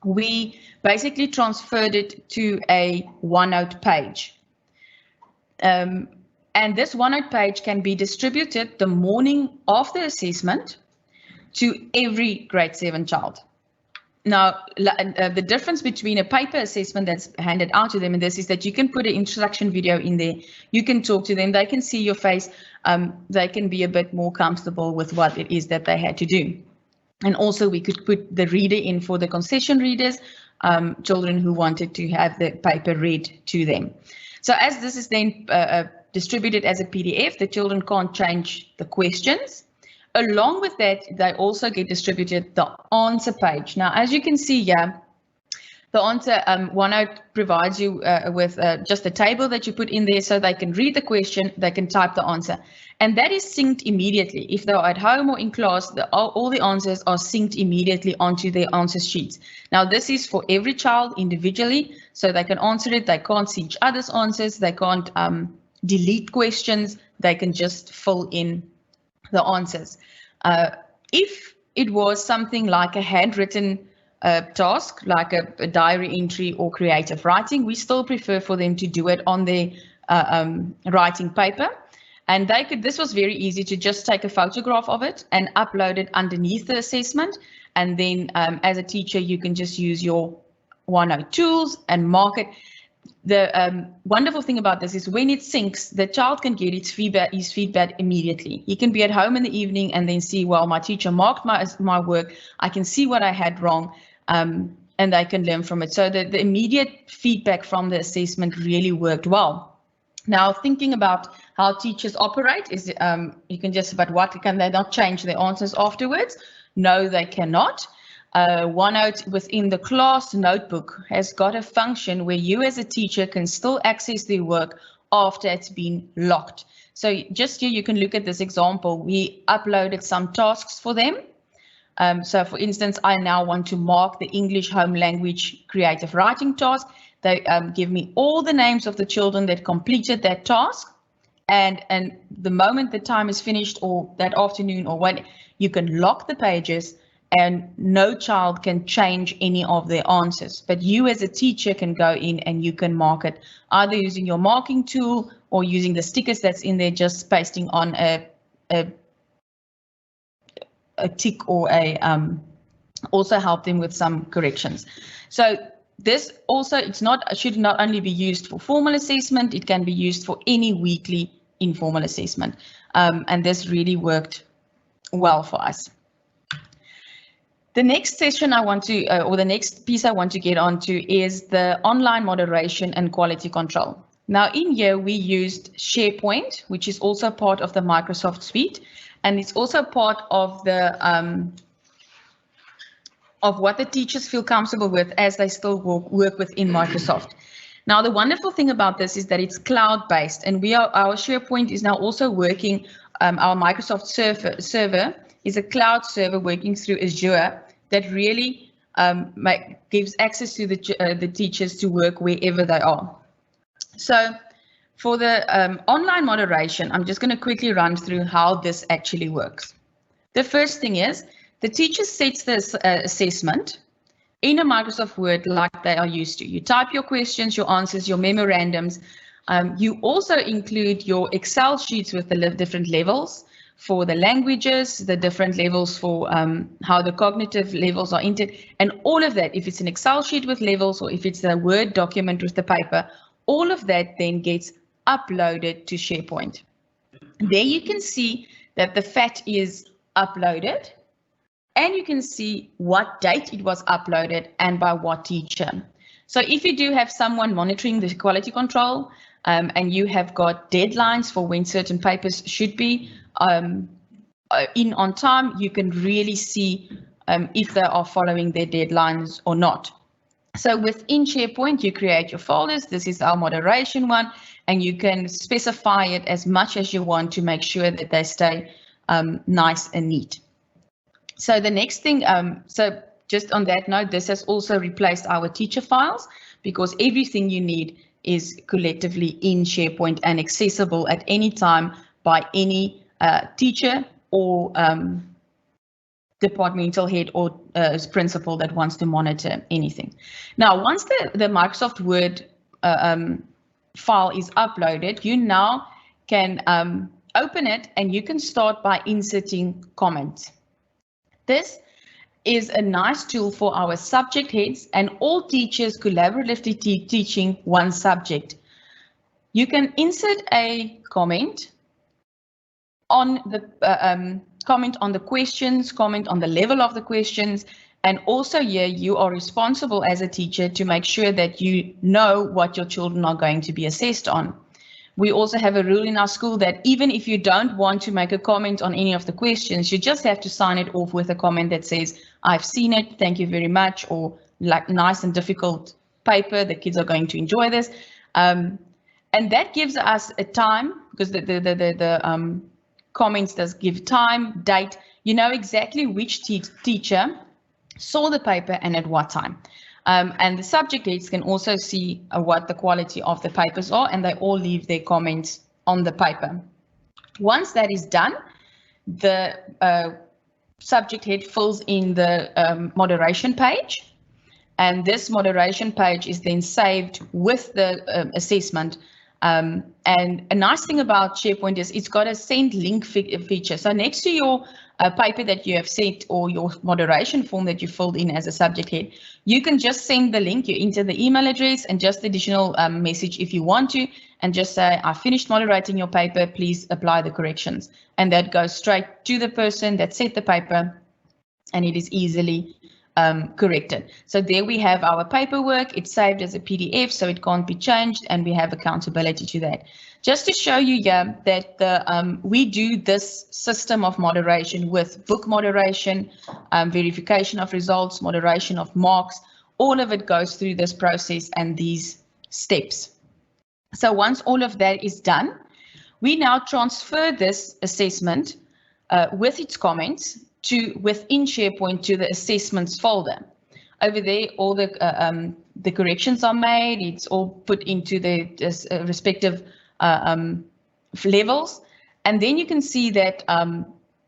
we basically transferred it to a OneNote page. And this OneNote page can be distributed the morning of the assessment to every grade 7 child. Now, the difference between a paper assessment that's handed out to them and this is that you can put an instruction video in there, you can talk to them, they can see your face, they can be a bit more comfortable with what it is that they had to do. And also we could put the reader in for the concession readers, children who wanted to have the paper read to them. So as this is then distributed as a PDF, the children can't change the questions. Along with that, they also get distributed the answer page. Now, as you can see here, the answer, OneNote provides you with just a table that you put in there so they can read the question, they can type the answer. And that is synced immediately. If they're at home or in class, all the answers are synced immediately onto their answer sheets. Now, this is for every child individually, so they can answer it. They can't see each other's answers. They can't delete questions. They can just fill in the answers. If it was something like a handwritten task, like a diary entry or creative writing, we still prefer for them to do it on their writing paper. And they could, this was very easy to just take a photograph of it and upload it underneath the assessment. And then as a teacher, you can just use your OneNote tools and mark it. The wonderful thing about this is when it syncs, the child can get his feedback immediately. He can be at home in the evening and then see, well, my teacher marked my work. I can see what I had wrong, and they can learn from it. So the immediate feedback from the assessment really worked well. Now, thinking about how teachers operate is, you can just about what can they not change their answers afterwards? No, they cannot. OneNote within the class notebook has got a function where you as a teacher can still access their work after it's been locked. So just here you can look at this example. We uploaded some tasks for them. So for instance, I now want to mark the English home language creative writing task. They give me all the names of the children that completed that task. And the moment the time is finished, or that afternoon, or when, you can lock the pages and no child can change any of their answers. But you as a teacher can go in and you can mark it either using your marking tool or using the stickers that's in there, just pasting on a tick or a also help them with some corrections. So this also should not only be used for formal assessment, it can be used for any weekly informal assessment. And this really worked well for us. The next session I want to, or the next piece I want to get onto is the online moderation and quality control. Now in here we used SharePoint, which is also part of the Microsoft suite, and it's also part of the of what the teachers feel comfortable with as they still work within Microsoft. Now the wonderful thing about this is that it's cloud-based, and our SharePoint is now also working. Our Microsoft server is a cloud server working through Azure that really gives access to the teachers to work wherever they are. So for the online moderation, I'm just going to quickly run through how this actually works. The first thing is the teacher sets this assessment in a Microsoft Word like they are used to. You type your questions, your answers, your memorandums. You also include your Excel sheets with the different levels for the languages, the different levels for how the cognitive levels are entered, and all of that, if it's an Excel sheet with levels or if it's a Word document with the paper, all of that then gets uploaded to SharePoint. There you can see that the FAT is uploaded, and you can see what date it was uploaded and by what teacher. So if you do have someone monitoring the quality control, and you have got deadlines for when certain papers should be in on time, you can really see if they are following their deadlines or not. So within SharePoint, you create your folders. This is our moderation one, and you can specify it as much as you want to make sure that they stay nice and neat. So the next thing, so just on that note, this has also replaced our teacher files, because everything you need is collectively in SharePoint and accessible at any time by any teacher or departmental head or principal that wants to monitor anything. Now, once the Microsoft Word file is uploaded, you now can open it and you can start by inserting comments. This is a nice tool for our subject heads and all teachers collaboratively teaching one subject. You can insert a comment on the comment on the questions, comment on the level of the questions, and also here you are responsible as a teacher to make sure that you know what your children are going to be assessed on. We also have a rule in our school that even if you don't want to make a comment on any of the questions, you just have to sign it off with a comment that says, I've seen it, thank you very much, or like nice and difficult paper, the kids are going to enjoy this. And that gives us a time, because the comments does give time, date, you know exactly which teacher saw the paper and at what time. And the subject heads can also see what the quality of the papers are, and they all leave their comments on the paper. Once that is done, the subject head fills in the moderation page, and this moderation page is then saved with the assessment And a nice thing about SharePoint is it's got a send link feature. So next to your paper that you have sent or your moderation form that you filled in as a subject head, you can just send the link, you enter the email address and just additional message if you want to, and just say, I finished moderating your paper, please apply the corrections. And that goes straight to the person that set the paper, and it is easily corrected. So there we have our paperwork. It's saved as a PDF, so it can't be changed, and we have accountability to that. Just to show you here that we do this system of moderation with book moderation, verification of results, moderation of marks, all of it goes through this process and these steps. So once all of that is done, we now transfer this assessment with its comments to within SharePoint to the assessments folder. Over there, all the corrections are made. It's all put into the respective levels, and then you can see that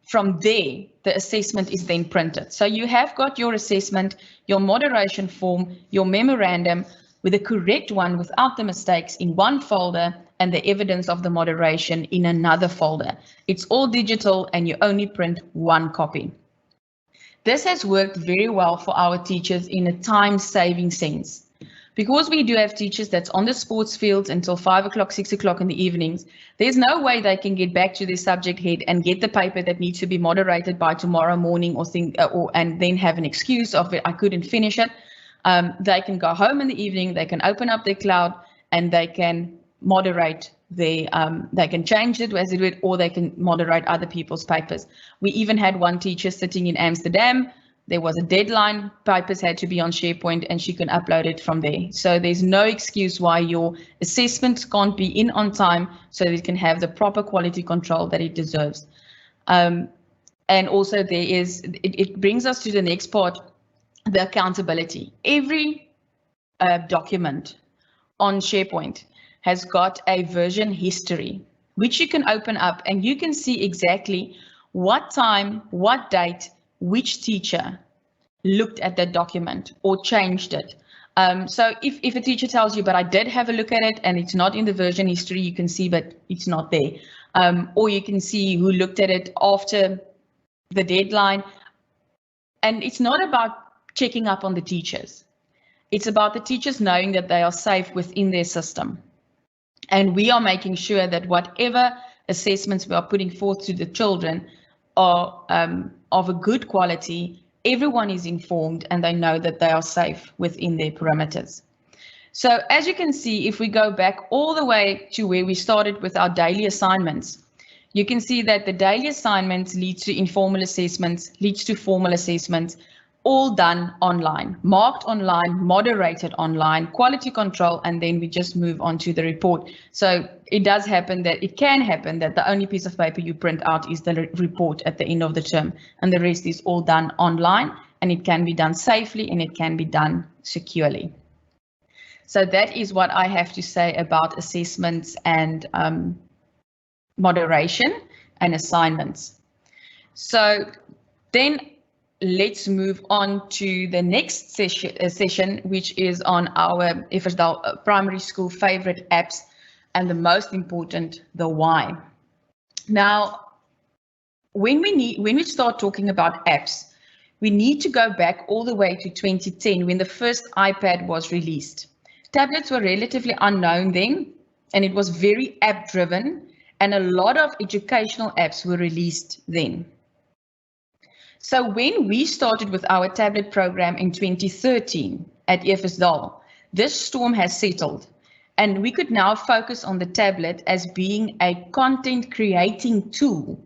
from there the assessment is then printed. So you have got your assessment, your moderation form, your memorandum with the correct one without the mistakes in one folder, and the evidence of the moderation in another folder. It's all digital and you only print one copy. This has worked very well for our teachers in a time-saving sense. Because we do have teachers that's on the sports fields until 5 o'clock, 6 o'clock in the evenings, there's no way they can get back to their subject head and get the paper that needs to be moderated by tomorrow morning and then have an excuse of it, I couldn't finish it. They can go home in the evening, they can open up their cloud and they can moderate they can change it as it would, or they can moderate other people's papers. We even had one teacher sitting in Amsterdam. There was a deadline, papers had to be on SharePoint and she can upload it from there. So there's no excuse why your assessments can't be in on time so that it can have the proper quality control that it deserves. And also there is, it brings us to the next part, the accountability. Every document on SharePoint has got a version history, which you can open up and you can see exactly what time, what date, which teacher looked at that document or changed it. So if a teacher tells you, but I did have a look at it and it's not in the version history, you can see, but it's not there. Or you can see who looked at it after the deadline. And it's not about checking up on the teachers. It's about the teachers knowing that they are safe within their system. And we are making sure that whatever assessments we are putting forth to the children are of a good quality, everyone is informed and they know that they are safe within their parameters. So as you can see, if we go back all the way to where we started with our daily assignments, you can see that the daily assignments leads to informal assessments, leads to formal assessments, all done online, marked online, moderated online, quality control, and then we just move on to the report. So it does happen that it can happen that the only piece of paper you print out is the report at the end of the term, and the rest is all done online, and it can be done safely and it can be done securely. So that is what I have to say about assessments and moderation and assignments. So then let's move on to the next session, which is on our Eversdal Primary School favorite apps, and the most important, the why. Now, when we start talking about apps, we need to go back all the way to 2010 when the first iPad was released. Tablets were relatively unknown then, and it was very app driven, and a lot of educational apps were released then. So when we started with our tablet program in 2013 at Eversdal, this storm has settled and we could now focus on the tablet as being a content creating tool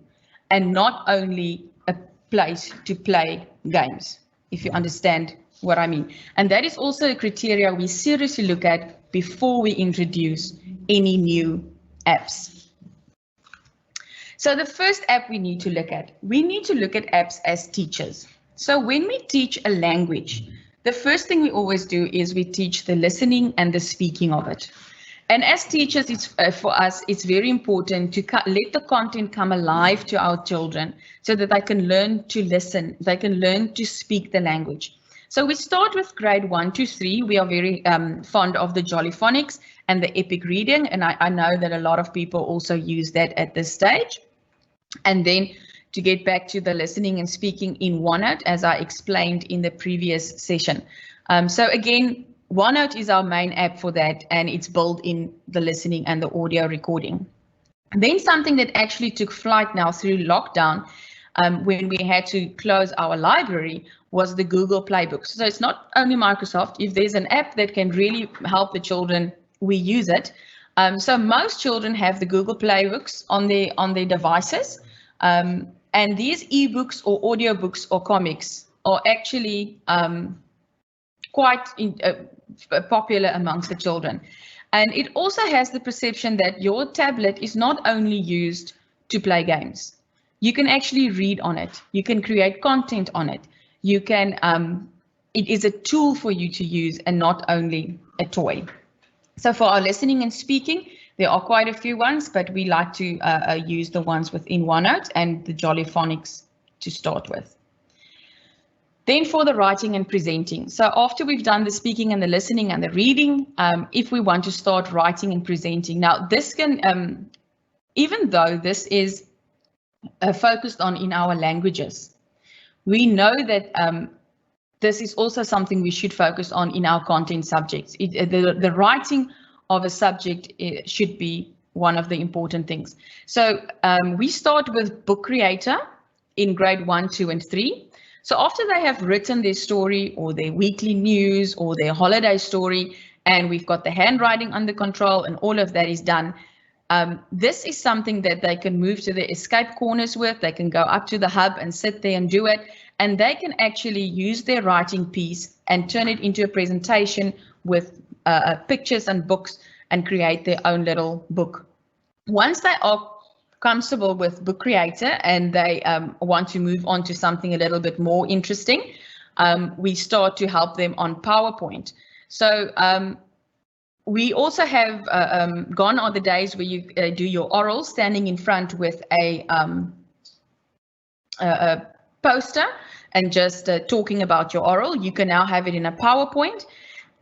and not only a place to play games, if you understand what I mean. And that is also a criteria we seriously look at before we introduce any new apps. So the first app we need to look at apps as teachers. So when we teach a language, the first thing we always do is we teach the listening and the speaking of it. And as teachers, for us, it's very important to let the content come alive to our children so that they can learn to listen, they can learn to speak the language. So we start with grade 1 to 3. We are very fond of the Jolly Phonics and the epic reading, and I know that a lot of people also use that at this stage. And then to get back to the listening and speaking in OneNote, as I explained in the previous session. So again, OneNote is our main app for that, and it's built in the listening and the audio recording. Then something that actually took flight now through lockdown, when we had to close our library, was the Google Playbooks. So it's not only Microsoft. If there's an app that can really help the children, we use it. So most children have the Google Playbooks on their devices, and these ebooks or audiobooks or comics are actually quite popular amongst the children. And it also has the perception that your tablet is not only used to play games. You can actually read on it. You can create content on it. You can, it is a tool for you to use and not only a toy. So for our listening and speaking, there are quite a few ones, but we like to use the ones within OneNote and the Jolly Phonics to start with. Then for the writing and presenting. So after we've done the speaking and the listening and the reading, if we want to start writing and presenting. Now this can, even though this is focused on in our languages, we know that this is also something we should focus on in our content subjects. The writing of a subject should be one of the important things. So we start with book creator in grade 1, 2, and 3. So after they have written their story or their weekly news or their holiday story, and we've got the handwriting under control and all of that is done, this is something that they can move to the escape corners with. They can go up to the hub and sit there and do it. And they can actually use their writing piece and turn it into a presentation with pictures and books and create their own little book. Once they are comfortable with book creator and they want to move on to something a little bit more interesting, we start to help them on PowerPoint. So we also have gone on the days where you do your oral standing in front with a poster and just talking about your oral. You can now have it in a PowerPoint.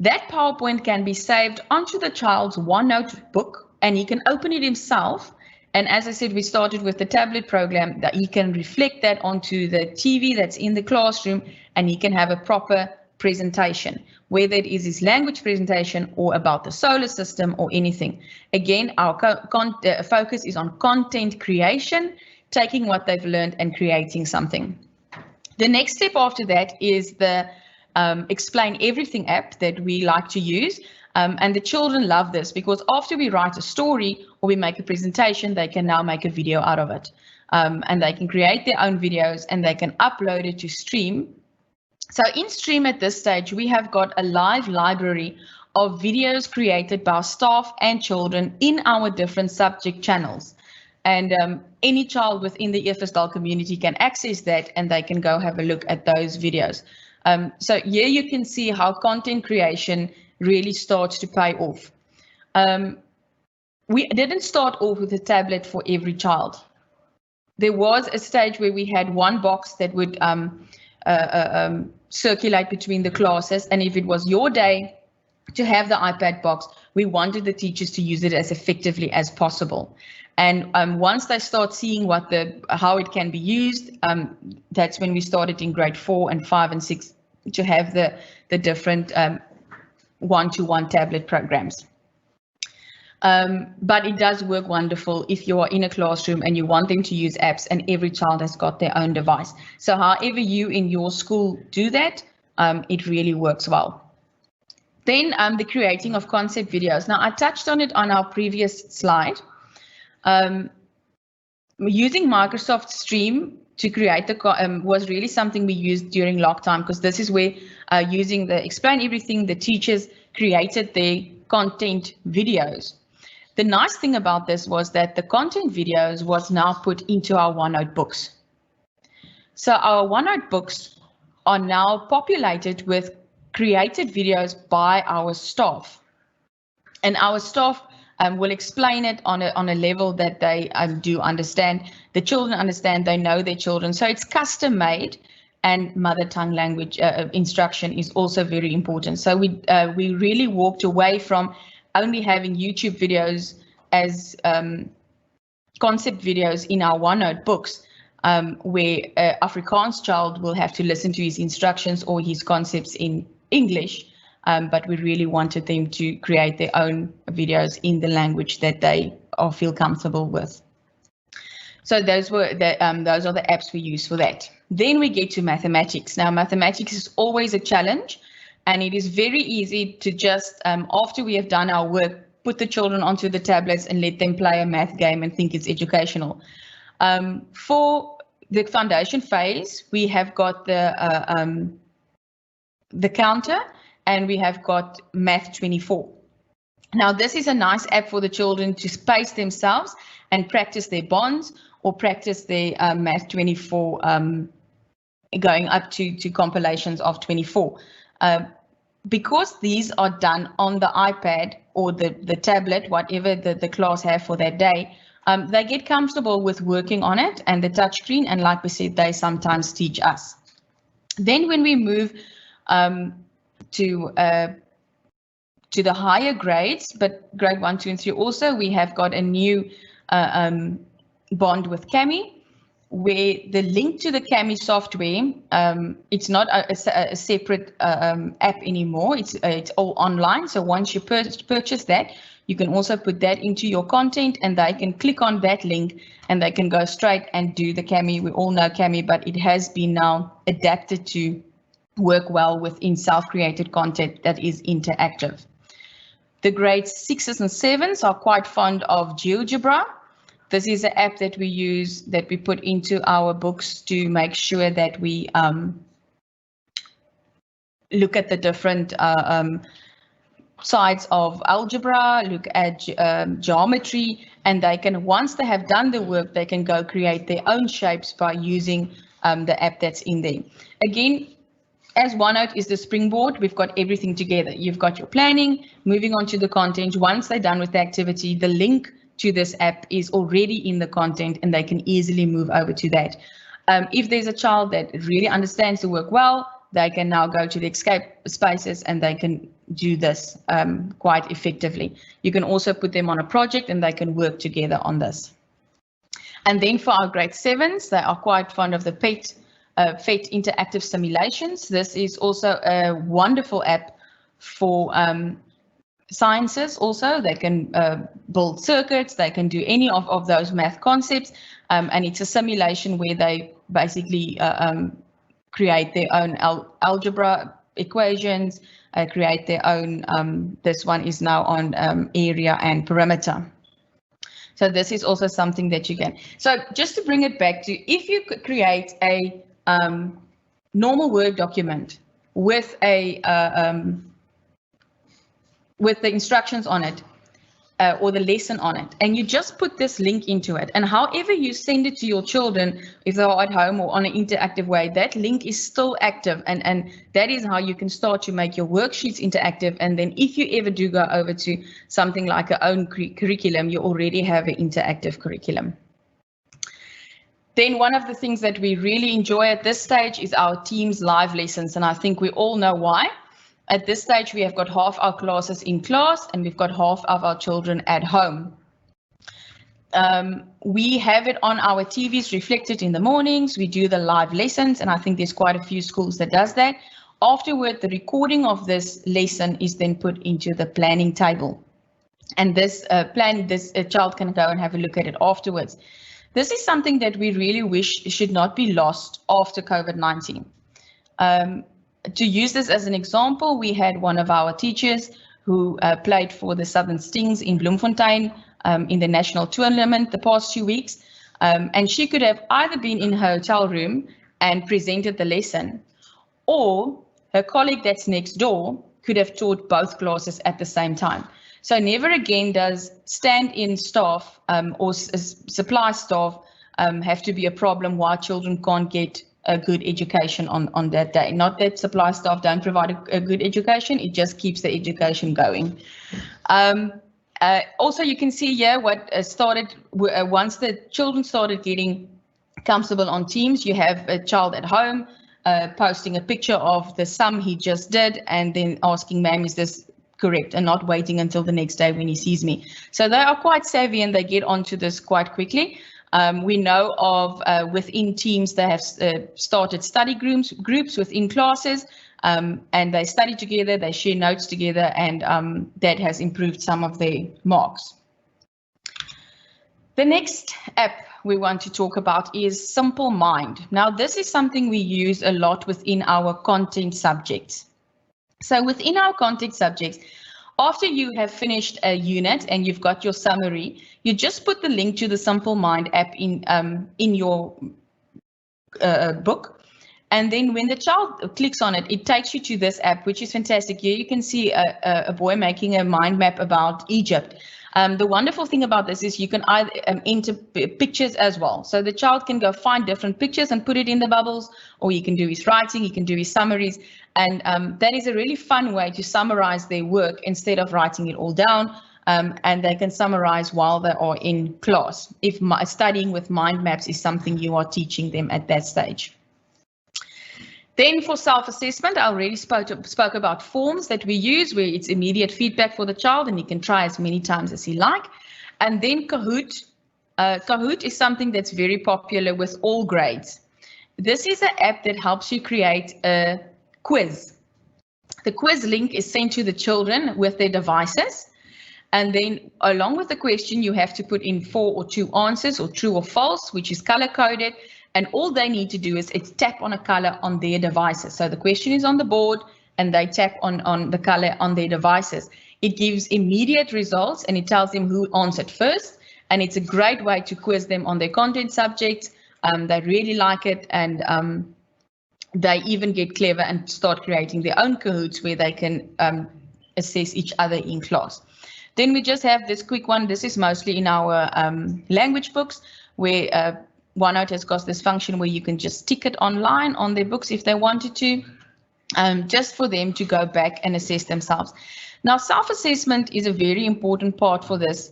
That PowerPoint can be saved onto the child's OneNote book, and he can open it himself. And as I said, we started with the tablet program that he can reflect that onto the TV that's in the classroom, and he can have a proper presentation, whether it is his language presentation or about the solar system or anything. Again, our focus is on content creation, taking what they've learned and creating something. The next step after that is the Explain Everything app that we like to use. And the children love this because after we write a story or we make a presentation, they can now make a video out of it. And they can create their own videos and they can upload it to Stream. So in Stream at this stage, we have got a live library of videos created by staff and children in our different subject channels. And any child within the Eversdal community can access that and they can go have a look at those videos. So here you can see how content creation really starts to pay off. We didn't start off with a tablet for every child. There was a stage where we had one box that would circulate between the classes, and if it was your day to have the iPad box, we wanted the teachers to use it as effectively as possible. And once they start seeing how it can be used, that's when we started in grade 4 and 5 and 6 to have the different one-to-one tablet programs. But it does work wonderful if you are in a classroom and you want them to use apps and every child has got their own device. So however you in your school do that, it really works well. Then the creating of concept videos. Now I touched on it on our previous slide. Using Microsoft Stream to create the was really something we used during lockdown, because this is where using the Explain Everything, the teachers created their content videos. The nice thing about this was that the content videos was now put into our OneNote books. So our OneNote books are now populated with created videos by our staff, and our staff will explain it on a level that they do understand. The children understand, they know their children. So it's custom made and mother tongue language instruction is also very important. So we really walked away from only having YouTube videos as concept videos in our OneNote books, where an Afrikaans child will have to listen to his instructions or his concepts in English, but we really wanted them to create their own videos in the language that they feel comfortable with. So those are the apps we use for that. Then we get to mathematics. Now, mathematics is always a challenge, and it is very easy to just, after we have done our work, put the children onto the tablets and let them play a math game and think it's educational. For the foundation phase, we have got the counter, and we have got Math 24. Now, this is a nice app for the children to space themselves and practice their bonds or practice their Math 24 going up to compilations of 24. Because these are done on the iPad or the tablet, whatever the class have for that day, they get comfortable with working on it and the touchscreen, and like we said, they sometimes teach us. Then when we move to the higher grades, but grade 1, 2, and 3 also, we have got a new bond with Kami, where the link to the Kami software, it's not a separate app anymore. It's all online. So once you purchase that, you can also put that into your content, and they can click on that link and they can go straight and do the Kami. We all know Kami, but it has been now adapted to work well within self-created content that is interactive. The grades 6s and 7s are quite fond of GeoGebra. This is an app that we use, that we put into our books to make sure that we look at the different sides of algebra, look at geometry, and they can, once they have done the work, they can go create their own shapes by using the app that's in there. Again, as OneNote is the springboard, we've got everything together. You've got your planning, moving on to the content. Once they're done with the activity, the link to this app is already in the content, and they can easily move over to that. If there's a child that really understands the work well, they can now go to the escape spaces and they can do this quite effectively. You can also put them on a project and they can work together on this. And then for our grade 7s, they are quite fond of the PET interactive simulations. This is also a wonderful app for sciences also. They can build circuits, they can do any of those math concepts, and it's a simulation where they basically create their own algebra equations, create their own, this one is now on area and perimeter. So this is also something that you can. So just to bring it back to, if you could create a normal Word document with a with the instructions on it or the lesson on it, and you just put this link into it, and however you send it to your children, if they're at home or on an interactive way, that link is still active, and that is how you can start to make your worksheets interactive. And then if you ever do go over to something like your own curriculum, you already have an interactive curriculum. Then one of the things that we really enjoy at this stage is our Teams live lessons, and I think we all know why. At this stage, we have got half our classes in class and we've got half of our children at home. We have it on our TVs reflected in the mornings. We do the live lessons, and I think there's quite a few schools that does that. Afterward, the recording of this lesson is then put into the planning table. And this child can go and have a look at it afterwards. This is something that we really wish should not be lost after COVID-19. To use this as an example, we had one of our teachers who played for the Southern Stings in Bloemfontein in the national tournament the past 2 weeks. And she could have either been in her hotel room and presented the lesson, or her colleague that's next door could have taught both classes at the same time. So never again does stand-in staff or supply staff have to be a problem why children can't get a good education on that day. Not that supply staff don't provide a good education, it just keeps the education going. Also, you can see here what started once the children started getting comfortable on Teams. You have a child at home posting a picture of the sum he just did and then asking, ma'am, is this correct, and not waiting until the next day when he sees me. So they are quite savvy and they get onto this quite quickly. We know of within teams they have started study groups within classes, and they study together, they share notes together, and that has improved some of their marks. The next app we want to talk about is Simple Mind. Now, this is something we use a lot within our content subjects. So within our content subjects, after you have finished a unit and you've got your summary, you just put the link to the Simple Mind app in your book. And then when the child clicks on it, it takes you to this app, which is fantastic. Here you can see a boy making a mind map about Egypt. The wonderful thing about this is you can either enter pictures as well. So the child can go find different pictures and put it in the bubbles, or you can do his writing, you can do his summaries. And that is a really fun way to summarize their work instead of writing it all down. And they can summarize while they are in class, if studying with mind maps is something you are teaching them at that stage. Then for self-assessment, I already spoke about forms that we use where it's immediate feedback for the child and he can try as many times as he like. And then Kahoot. Kahoot is something that's very popular with all grades. This is an app that helps you create a quiz. The quiz link is sent to the children with their devices. And then along with the question, you have to put in 4 or 2 answers, or true or false, which is color coded. And all they need to do is tap on a color on their devices. So the question is on the board and they tap on the color on their devices. It gives immediate results and it tells them who answered first. And it's a great way to quiz them on their content subjects. They really like it, and they even get clever and start creating their own Kahoots where they can assess each other in class. Then we just have this quick one. This is mostly in our language books where OneNote has got this function where you can just stick it online on their books if they wanted to, just for them to go back and assess themselves. Now, self-assessment is a very important part for this.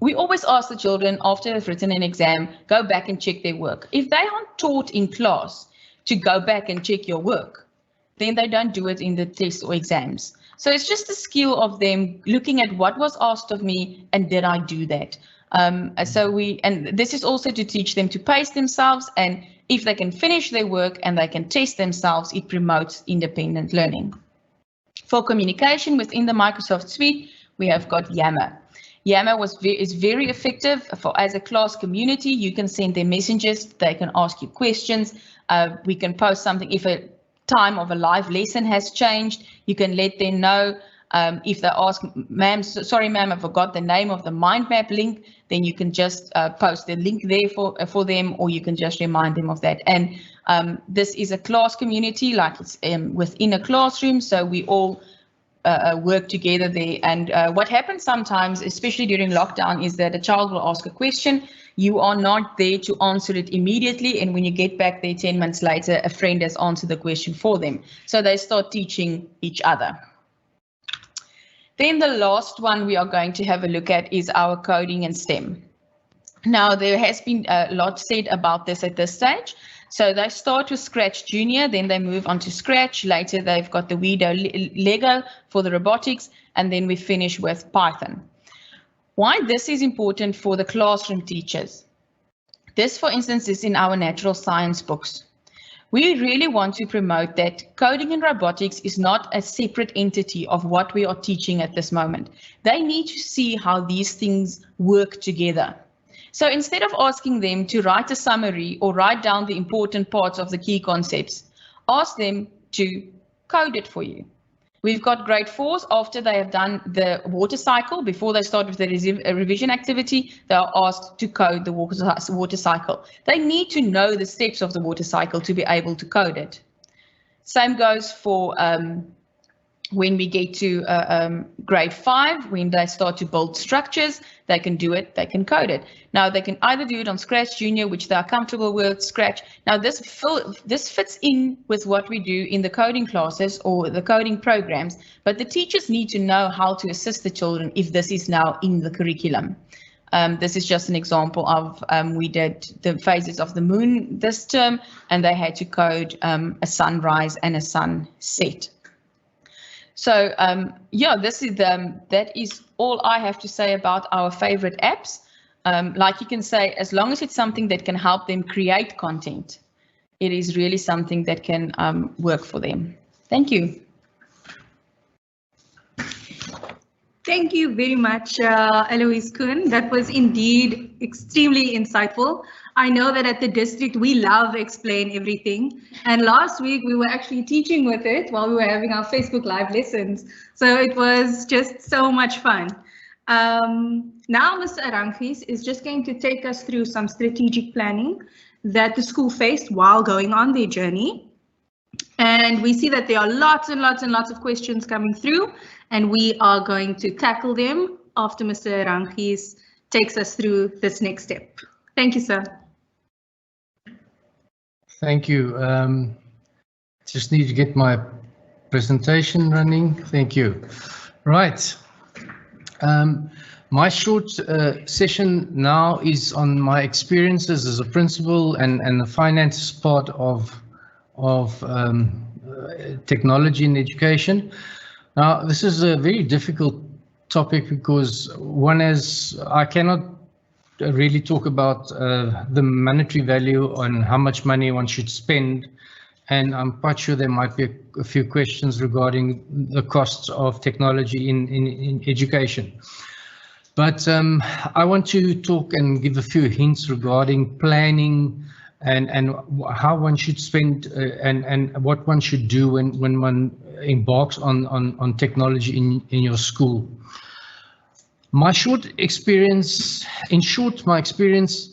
We always ask the children after they've written an exam, go back and check their work. If they aren't taught in class to go back and check your work, then they don't do it in the tests or exams. So it's just a skill of them looking at what was asked of me and did I do that? And this is also to teach them to pace themselves, and if they can finish their work and they can test themselves, it promotes independent learning. For communication within the Microsoft Suite, we have got Yammer. Yammer is very effective as a class community. You can send them messages, they can ask you questions. We can post something if a time of a live lesson has changed, you can let them know. If they ask, ma'am, sorry, ma'am, I forgot the name of the mind map link, then you can just post the link there for them, or you can just remind them of that. And this is a class community, like it's within a classroom, so we all work together there. And what happens sometimes, especially during lockdown, is that a child will ask a question. You are not there to answer it immediately, and when you get back there 10 minutes later, a friend has answered the question for them. So they start teaching each other. Then the last one we are going to have a look at is our coding and STEM. Now, there has been a lot said about this at this stage. So they start with Scratch Junior, then they move on to Scratch. Later, they've got the Wedo Lego for the robotics, and then we finish with Python. Why this is important for the classroom teachers? This, for instance, is in our natural science books. We really want to promote that coding and robotics is not a separate entity of what we are teaching at this moment. They need to see how these things work together. So instead of asking them to write a summary or write down the important parts of the key concepts, ask them to code it for you. We've got grade 4s after they have done the water cycle. Before they start with the revision activity, they are asked to code the water cycle. They need to know the steps of the water cycle to be able to code it. Same goes for when we get to grade 5, when they start to build structures, they can do it, they can code it. Now they can either do it on Scratch Junior, which they are comfortable with, Scratch. Now this fits in with what we do in the coding classes or the coding programs, but the teachers need to know how to assist the children if this is now in the curriculum. This is just an example of we did the phases of the moon this term, and they had to code a sunrise and a sunset. So yeah, that is all I have to say about our favorite apps. Like you can say, as long as it's something that can help them create content, it is really something that can work for them. Thank you. Thank you very much, Eloise Kuhn. That was indeed extremely insightful. I know that at the district, we love Explain Everything. And last week, we were actually teaching with it while we were having our Facebook Live lessons. So it was just so much fun. Now, Mr. Arangis is just going to take us through some strategic planning that the school faced while going on their journey. And we see that there are lots and lots and lots of questions coming through, and we are going to tackle them after Mr. Arangis takes us through this next step. Thank you, sir. Thank you. Just need to get my presentation running. Thank you. Right. My short session now is on my experiences as a principal and the finance part of technology in education. Now, this is a very difficult topic because I cannot really talk about the monetary value on how much money one should spend, and I'm quite sure there might be a few questions regarding the costs of technology in education. But I want to talk and give a few hints regarding planning and how one should spend and what one should do when one embarks on technology in your school. My experience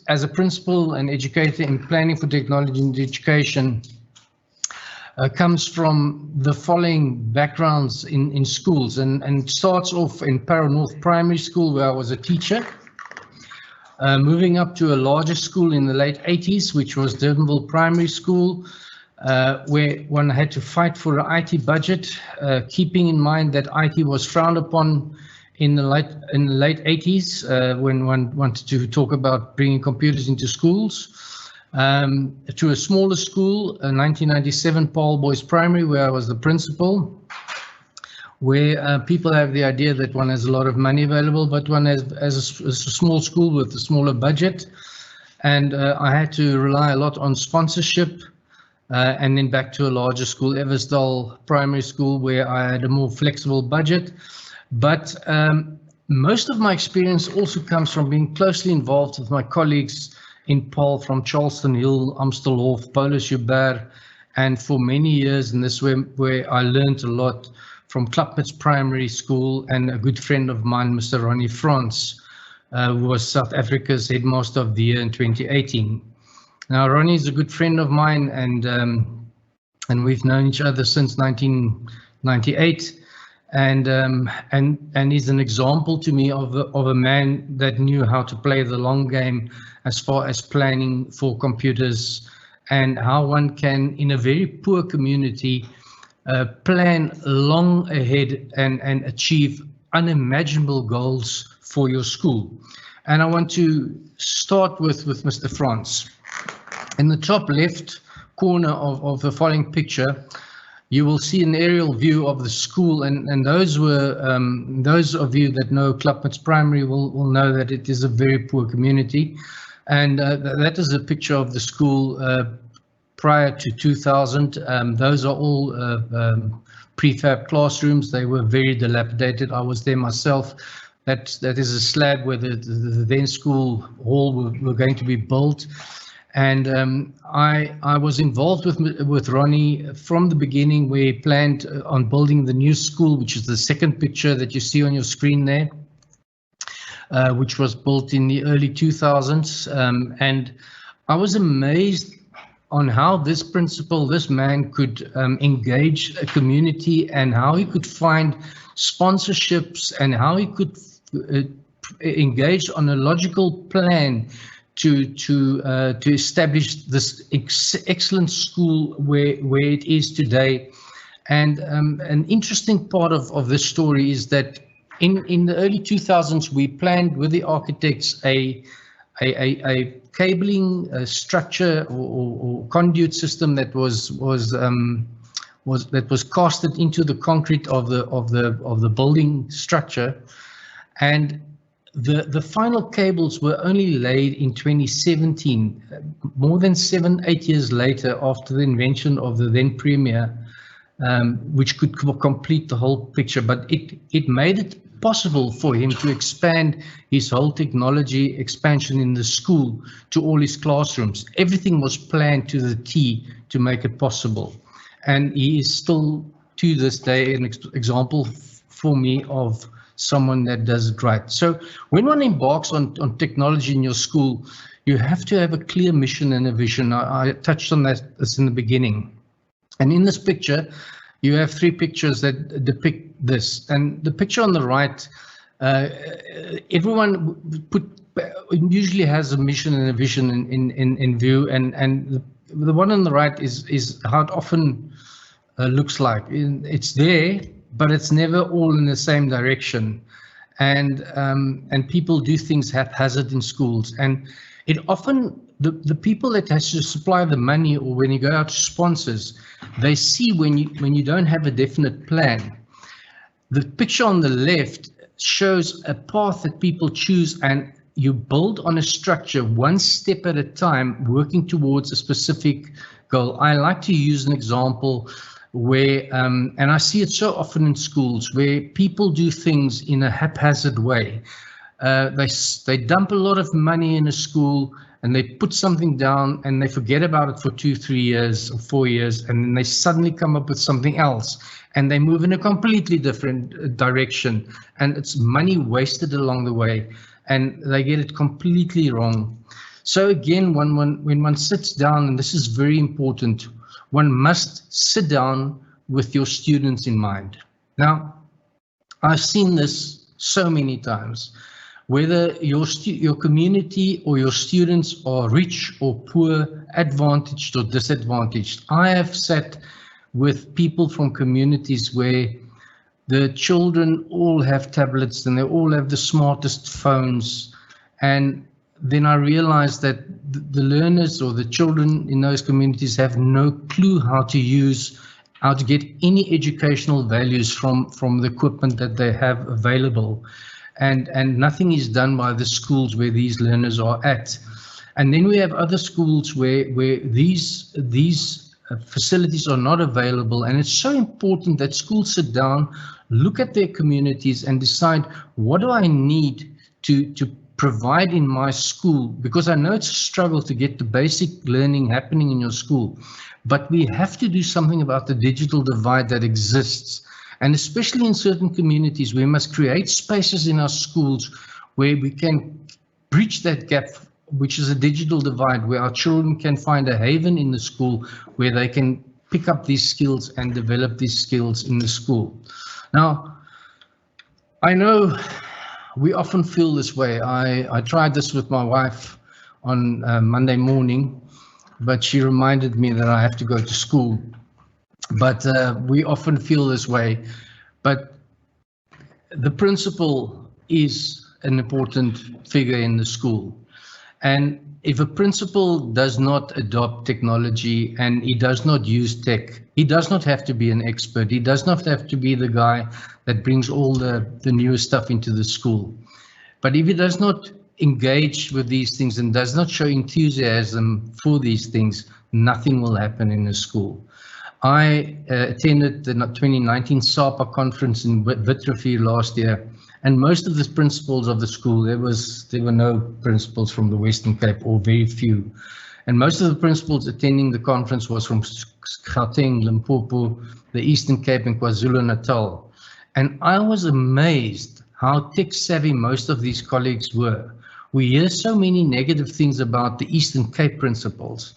as a principal and educator in planning for technology in education comes from the following backgrounds in schools, and starts off in Para North Primary School, where I was a teacher, moving up to a larger school in the late 80s, which was Eversdal Primary School, where one had to fight for an IT budget, keeping in mind that IT was frowned upon in the late 80s when one wanted to talk about bringing computers into schools. To a smaller school, 1997 Paul Boys Primary, where I was the principal, where people have the idea that one has a lot of money available, but one has a small school with a smaller budget. And I had to rely a lot on sponsorship, and then back to a larger school, Eversdal Primary School, where I had a more flexible budget. But most of my experience also comes from being closely involved with my colleagues in Paul from Charleston Hill, Amstelhof, Paulus Joubert, and for many years, and this where I learned a lot from Klapmuts Primary School, and a good friend of mine, Mr. Ronnie France, who was South Africa's headmaster of the year in 2018. Now, Ronnie is a good friend of mine, and we've known each other since 1998. And he's an example to me of a man that knew how to play the long game as far as planning for computers, and how one can, in a very poor community, plan long ahead and achieve unimaginable goals for your school. And I want to start with Mr. France. In the top left corner of the following picture, you will see an aerial view of the school, and those of you that know Klapmuts Primary will know that it is a very poor community, and that is a picture of the school prior to 2000. Those are all prefab classrooms. They were very dilapidated. I was there myself. That is a slab where the then school hall were going to be built. And I was involved with Ronnie from the beginning, where he planned on building the new school, which is the second picture that you see on your screen there, which was built in the early 2000s. And I was amazed on how this principal, this man, could engage a community, and how he could find sponsorships, and how he could engage on a logical plan to establish this excellent school where it is today. And an interesting part of this story is that In the early 2000s, we planned with the architects a cabling structure or conduit system that was casted into the concrete of the building structure, and the final cables were only laid in 2017, more than 7-8 years later, after the invention of the then Premier, which could complete the whole picture. But it made it possible for him to expand his whole technology expansion in the school to all his classrooms. Everything was planned to the T to make it possible. And he is still, to this day, an example for me of someone that does it right. So when one embarks on technology in your school, you have to have a clear mission and a vision. I touched on that in the beginning. And in this picture, you have 3 pictures that depict this. And the picture on the right, everyone usually has a mission and a vision in view. And the one on the right is how it often looks like. It's there, but it's never all in the same direction. And people do things haphazard in schools. And it often, the people that has to supply the money, or when you go out to sponsors, they see when you don't have a definite plan. The picture on the left shows a path that people choose, and you build on a structure one step at a time, working towards a specific goal. I like to use an example where, and I see it so often in schools, where people do things in a haphazard way. They dump a lot of money in a school, and they put something down and they forget about it for 2-3 years or 4 years, and then they suddenly come up with something else and they move in a completely different direction, and it's money wasted along the way, and they get it completely wrong. So again, when one sits down, and this is very important, one must sit down with your students in mind. Now, I've seen this so many times. Whether your community or your students are rich or poor, advantaged or disadvantaged. I have sat with people from communities where the children all have tablets and they all have the smartest phones. And then I realized that the learners or the children in those communities have no clue how to get any educational values from the equipment that they have available. And nothing is done by the schools where these learners are at. And then we have other schools where these facilities are not available. And it's so important that schools sit down, look at their communities and decide, what do I need to provide in my school? Because I know it's a struggle to get the basic learning happening in your school, but we have to do something about the digital divide that exists. And especially in certain communities, we must create spaces in our schools where we can bridge that gap, which is a digital divide, where our children can find a haven in the school where they can pick up these skills and develop these skills in the school. Now, I know we often feel this way. I tried this with my wife on Monday morning, but she reminded me that I have to go to school. But we often feel this way. But the principal is an important figure in the school. And if a principal does not adopt technology and he does not use tech, he does not have to be an expert. He does not have to be the guy that brings all the newest stuff into the school. But if he does not engage with these things and does not show enthusiasm for these things, nothing will happen in the school. I attended the 2019 SAPA conference in Witrifuur last year, and most of the principals of the school, there were no principals from the Western Cape, or very few. And most of the principals attending the conference was from Gauteng, Limpopo, the Eastern Cape and KwaZulu-Natal. And I was amazed how tech savvy most of these colleagues were. We hear so many negative things about the Eastern Cape principals.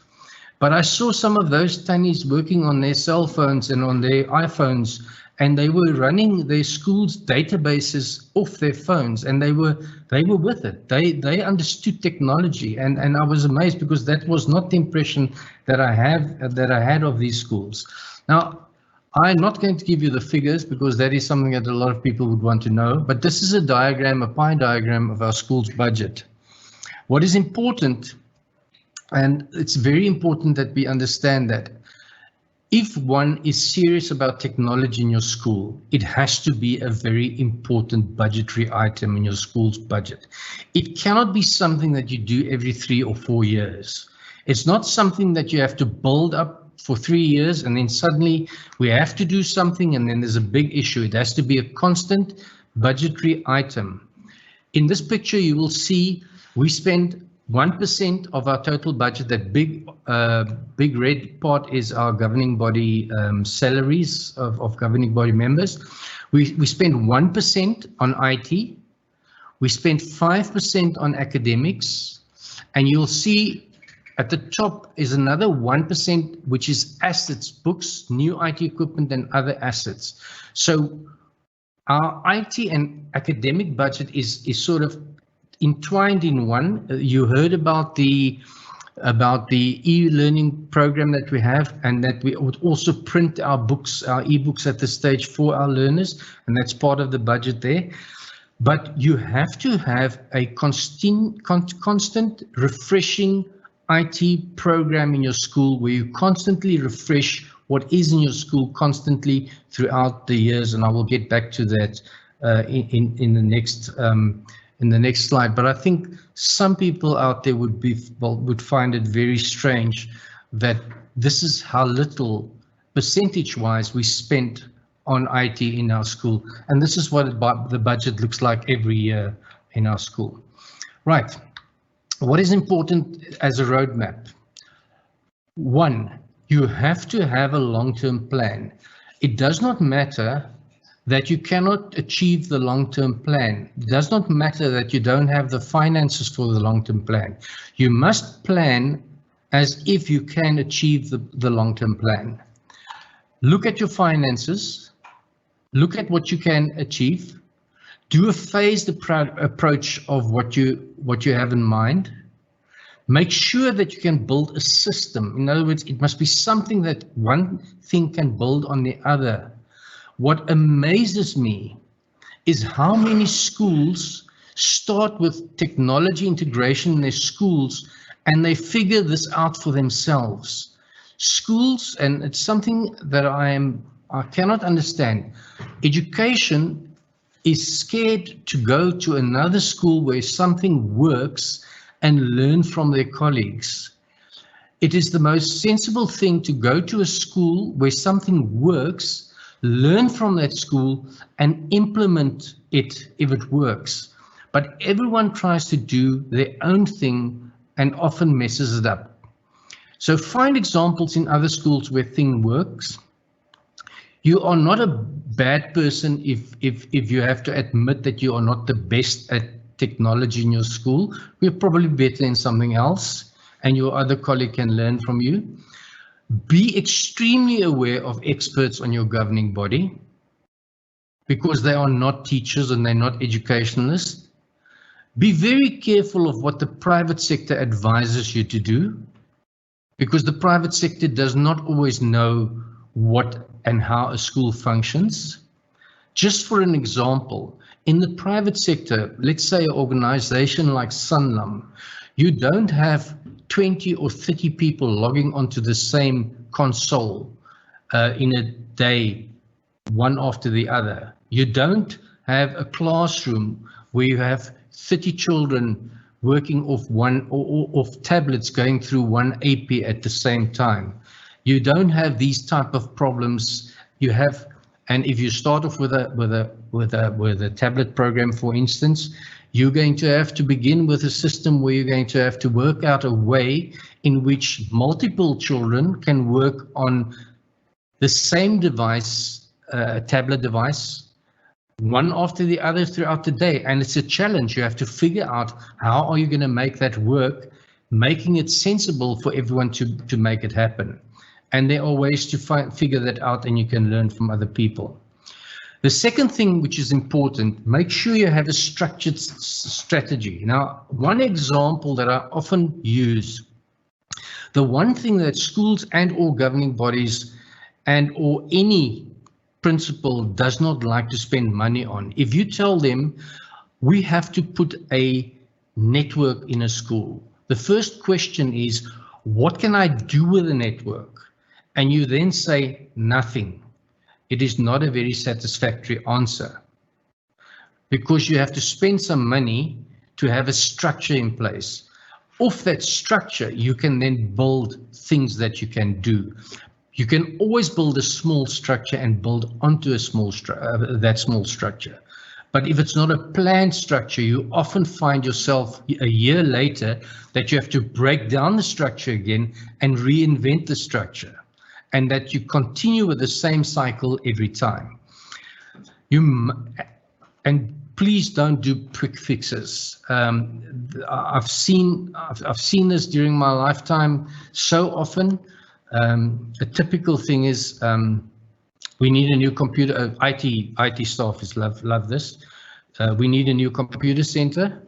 But I saw some of those tannies working on their cell phones and on their iPhones, and they were running their school's databases off their phones, and they were with it. They understood technology, and I was amazed, because that was not the impression that I had of these schools. Now, I'm not going to give you the figures because that is something that a lot of people would want to know, but this is a diagram, a pie diagram of our school's budget. What is important, and it's very important that we understand that if one is serious about technology in your school, it has to be a very important budgetary item in your school's budget. It cannot be something that you do every 3 or 4 years. It's not something that you have to build up for 3 years and then suddenly we have to do something and then there's a big issue. It has to be a constant budgetary item. In this picture, you will see we spend 1% of our total budget. That big red part is our governing body salaries of governing body members. We spend 1% on IT. We spend 5% on academics, and you'll see at the top is another 1%, which is assets, books, new IT equipment, and other assets. So our IT and academic budget is sort of entwined in one. You heard about the e-learning program that we have, and that we would also print our books, our e-books at this stage for our learners, and that's part of the budget there. But you have to have a constant refreshing IT program in your school where you constantly refresh what is in your school constantly throughout the years, and I will get back to that in the next slide. But I think some people out there would find it very strange that this is how little percentage-wise we spent on IT in our school, and this is what the budget looks like every year in our school. Right. What is important as a roadmap? 1, you have to have a long-term plan. It does not matter that you cannot achieve the long-term plan. It does not matter that you don't have the finances for the long-term plan. You must plan as if you can achieve the long-term plan. Look at your finances. Look at what you can achieve. Do a phased approach of what you have in mind. Make sure that you can build a system. In other words, it must be something that one thing can build on the other. What amazes me is how many schools start with technology integration in their schools and they figure this out for themselves. Schools, and it's something that I cannot understand. Education is scared to go to another school where something works and learn from their colleagues. It is the most sensible thing to go to a school where something works, learn from that school and implement it if it works. But everyone tries to do their own thing and often messes it up. So find examples in other schools where thing works. You are not a bad person if you have to admit that you are not the best at technology in your school. We're probably better in something else and your other colleague can learn from you. Be extremely aware of experts on your governing body because they are not teachers and they're not educationalists. Be very careful of what the private sector advises you to do because the private sector does not always know what and how a school functions. Just for an example, in the private sector, let's say an organization like Sanlam, you don't have 20 or 30 people logging onto the same console in a day, one after the other. You don't have a classroom where you have 30 children working off off tablets going through one AP at the same time. You don't have these type of problems. You have, and if you start off with a tablet program, for instance, you're going to have to begin with a system where you're going to have to work out a way in which multiple children can work on the same device, tablet device, one after the other throughout the day. And it's a challenge. You have to figure out how are you going to make that work, making it sensible for everyone to make it happen. And there are ways to figure that out and you can learn from other people. The second thing which is important, make sure you have a structured strategy. Now, one example that I often use, the one thing that schools and all governing bodies and or any principal does not like to spend money on. If you tell them we have to put a network in a school, the first question is, what can I do with the network? And you then say nothing. It is not a very satisfactory answer, because you have to spend some money to have a structure in place. Off that structure, you can then build things that you can do. You can always build a small structure and build onto a that small structure. But if it's not a planned structure, you often find yourself a year later that you have to break down the structure again and reinvent the structure, and that you continue with the same cycle every time. And please don't do quick fixes. I've seen this during my lifetime so often. A typical thing is we need a new computer. IT staff love this. We need a new computer center.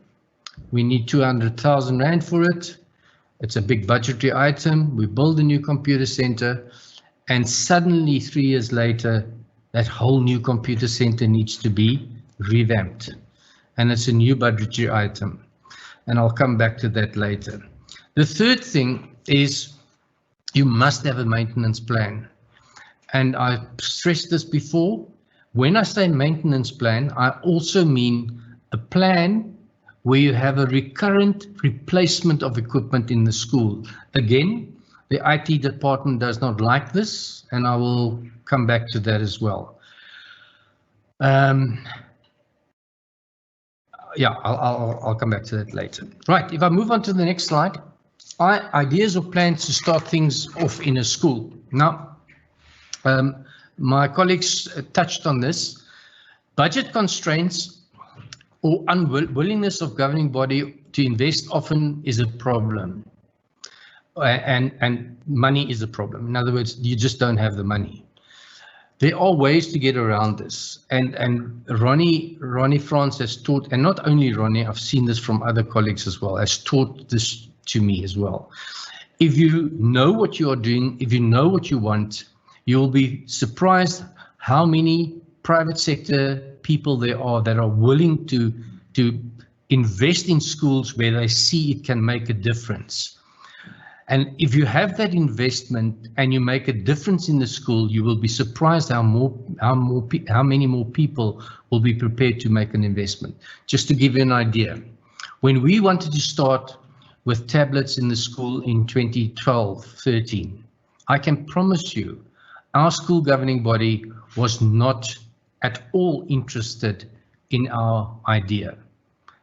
We need 200,000 Rand for it. It's a big budgetary item. We build a new computer center, and suddenly 3 years later, that whole new computer center needs to be revamped, and it's a new budgetary item, and I'll come back to that later. The third thing is you must have a maintenance plan, and I've stressed this before. When I say maintenance plan, I also mean a plan where you have a recurrent replacement of equipment in the school. Again, the IT department does not like this, and I will come back to that as well. Yeah, I'll come back to that later. Right, if I move on to the next slide, ideas or plans to start things off in a school. Now, my colleagues touched on this. Budget constraints or unwillingness of governing body to invest often is a problem, and money is a problem. In other words, you just don't have the money. There are ways to get around this, and Ronnie France has taught, and not only Ronnie, I've seen this from other colleagues as well, has taught this to me as well. If you know what you are doing, if you know what you want, you'll be surprised how many private sector people there are that are willing to invest in schools where they see it can make a difference. And if you have that investment and you make a difference in the school, you will be surprised how many more people will be prepared to make an investment. Just to give you an idea, when we wanted to start with tablets in the school in 2012-13, I can promise you our school governing body was not at all interested in our idea.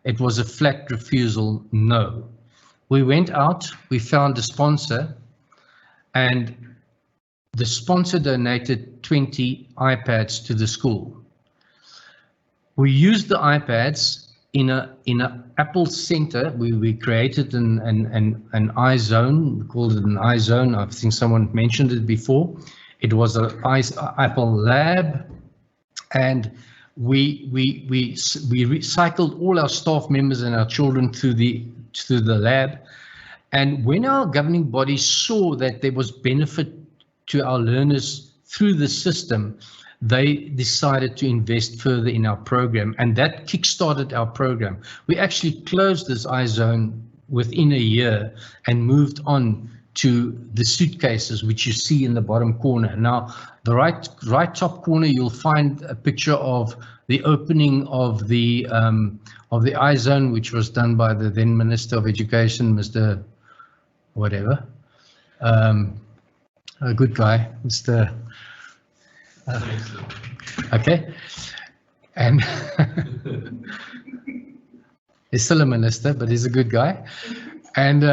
It was a flat refusal, no. We went out, we found a sponsor, and the sponsor donated 20 iPads to the school. We used the iPads in a Apple center. We created an iZone, we called it an iZone. I think someone mentioned it before. It was an Apple lab, and we recycled all our staff members and our children through the lab. And when our governing body saw that there was benefit to our learners through the system, they decided to invest further in our program, and that kick-started our program. We actually closed this iZone within a year and moved on to the suitcases, which you see in the bottom corner. Now, the right top corner, you'll find a picture of the opening of the iZone, which was done by the then Minister of Education, Mr. whatever, a good guy, Mr. Okay, and he's still a minister, but he's a good guy. And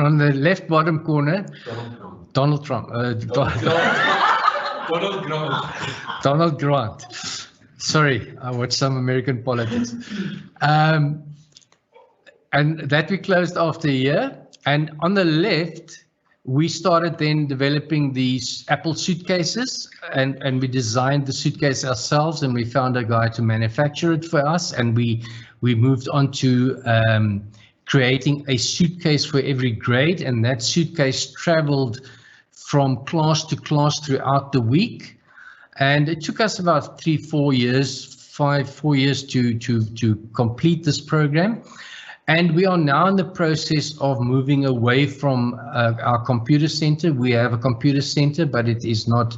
on the left bottom corner, Donald Trump. Donald Grant. Sorry, I watched some American politics. And that we closed after a year. And on the left, we started then developing these Apple suitcases, and we designed the suitcase ourselves, and we found a guy to manufacture it for us. And we moved on to creating a suitcase for every grade, and that suitcase traveled from class to class throughout the week. And it took us about 4 years to complete this program. And we are now in the process of moving away from our computer center. We have a computer center, but it is not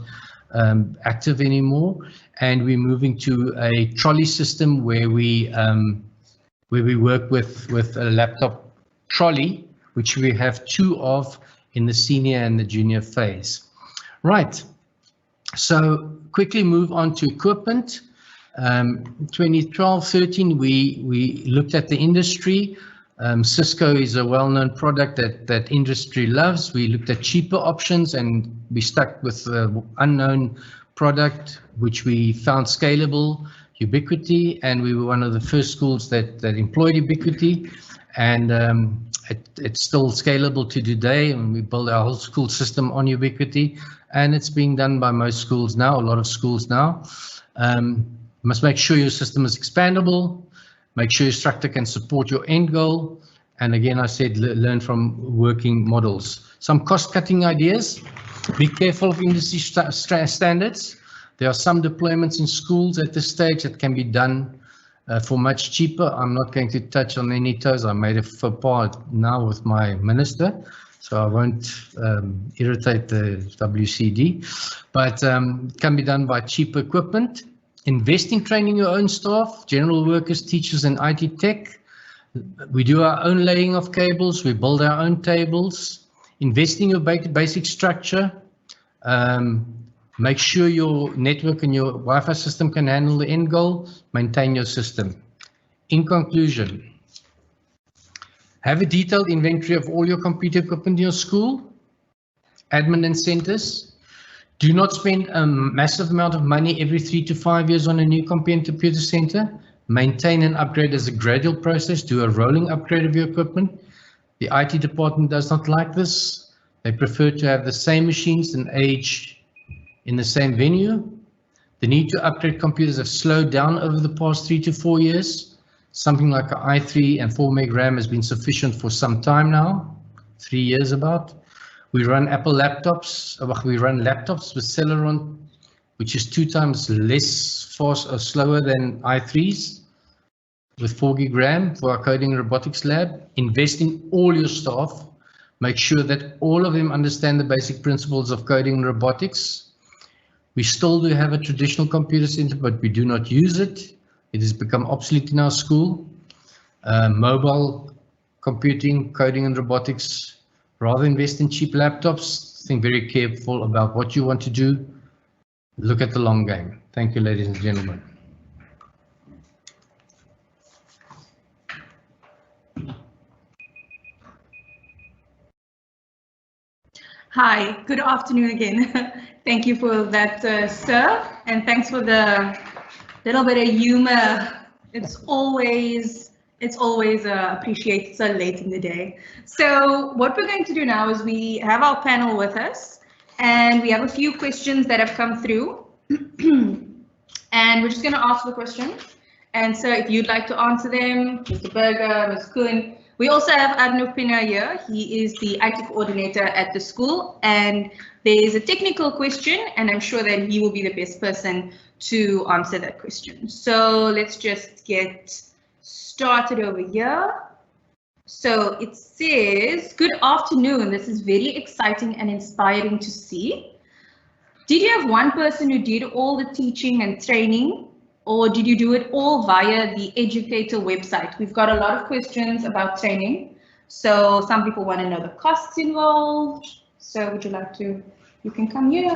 active anymore. And we're moving to a trolley system where we work with a laptop trolley, which we have 2 of in the senior and the junior phase. Right, so quickly move on to equipment. 2012-13, we looked at the industry. Cisco is a well-known product that industry loves. We looked at cheaper options and we stuck with the unknown product, which we found scalable, Ubiquity, and we were one of the first schools that employed Ubiquity, and it's still scalable to today, and we build our whole school system on Ubiquity, and it's being done by most schools now, a lot of schools now. Must make sure your system is expandable, make sure your structure can support your end goal, and again, I said learn from working models. Some cost-cutting ideas. Be careful of industry standards. There are some deployments in schools at this stage that can be done for much cheaper. I'm not going to touch on any toes. I made a faux pas now with my minister, so I won't irritate the WCD, but it can be done by cheaper equipment. Invest in training your own staff, general workers, teachers, and IT tech. We do our own laying of cables. We build our own tables. Invest in your basic structure. Make sure your network and your Wi-Fi system can handle the end goal. Maintain your system. In conclusion, have a detailed inventory of all your computer equipment in your school, admin and centers. Do not spend a massive amount of money every 3 to 5 years on a new computer center. Maintain and upgrade as a gradual process. Do a rolling upgrade of your equipment. The IT department does not like this. They prefer to have the same machines and age in the same venue. The need to upgrade computers have slowed down over the past 3 to 4 years. Something like an i3 and 4 meg RAM has been sufficient for some time now, 3 years about. We run Apple laptops, we run laptops with Celeron, which is 2 times less fast or slower than i3s with 4 gig RAM for our coding and robotics lab. Invest in all your staff. Make sure that all of them understand the basic principles of coding and robotics. We still do have a traditional computer center, but we do not use it. It has become obsolete in our school. Mobile computing, coding and robotics. Rather invest in cheap laptops. Think very careful about what you want to do. Look at the long game. Thank you, ladies and gentlemen. Hi, good afternoon again. Thank you for that, sir, and thanks for the little bit of humor. It's always appreciated so late in the day. So what we're going to do now is we have our panel with us, and we have a few questions that have come through, and we're just going to ask the questions. And so if you'd like to answer them, Mr. Berger, Ms. Kuhn. We also have Arno Pina here. He is the IT coordinator at the school, and there is a technical question, and I'm sure that he will be the best person to answer that question. So let's just get started over here. So it says, good afternoon. This is very exciting and inspiring to see. Did you have one person who did all the teaching and training, or did you do it all via the educator website? We've got a lot of questions about training. So some people want to know the costs involved. So would you like to, you can come here.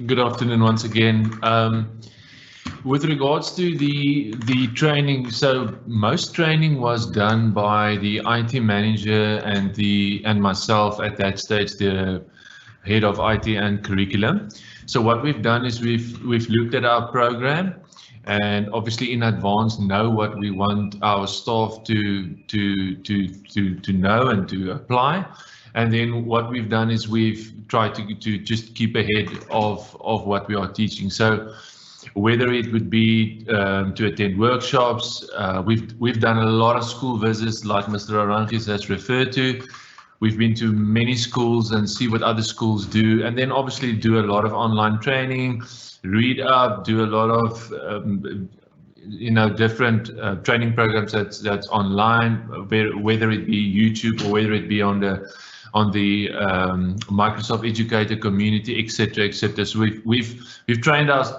Good afternoon once again. With regards to the training, so most training was done by the IT manager and myself at that stage, the head of IT and curriculum. So what we've done is we've looked at our program, and obviously in advance know what we want our staff to know and to apply. And then what we've done is we've tried to just keep ahead of what we are teaching. So whether it would be to attend workshops. We've done a lot of school visits, like Mr. Arangis has referred to. We've been to many schools and see what other schools do, and then obviously do a lot of online training, read up, do a lot of different training programs that's online, whether it be YouTube or whether it be on the Microsoft Educator community, etc., etc. So we've trained us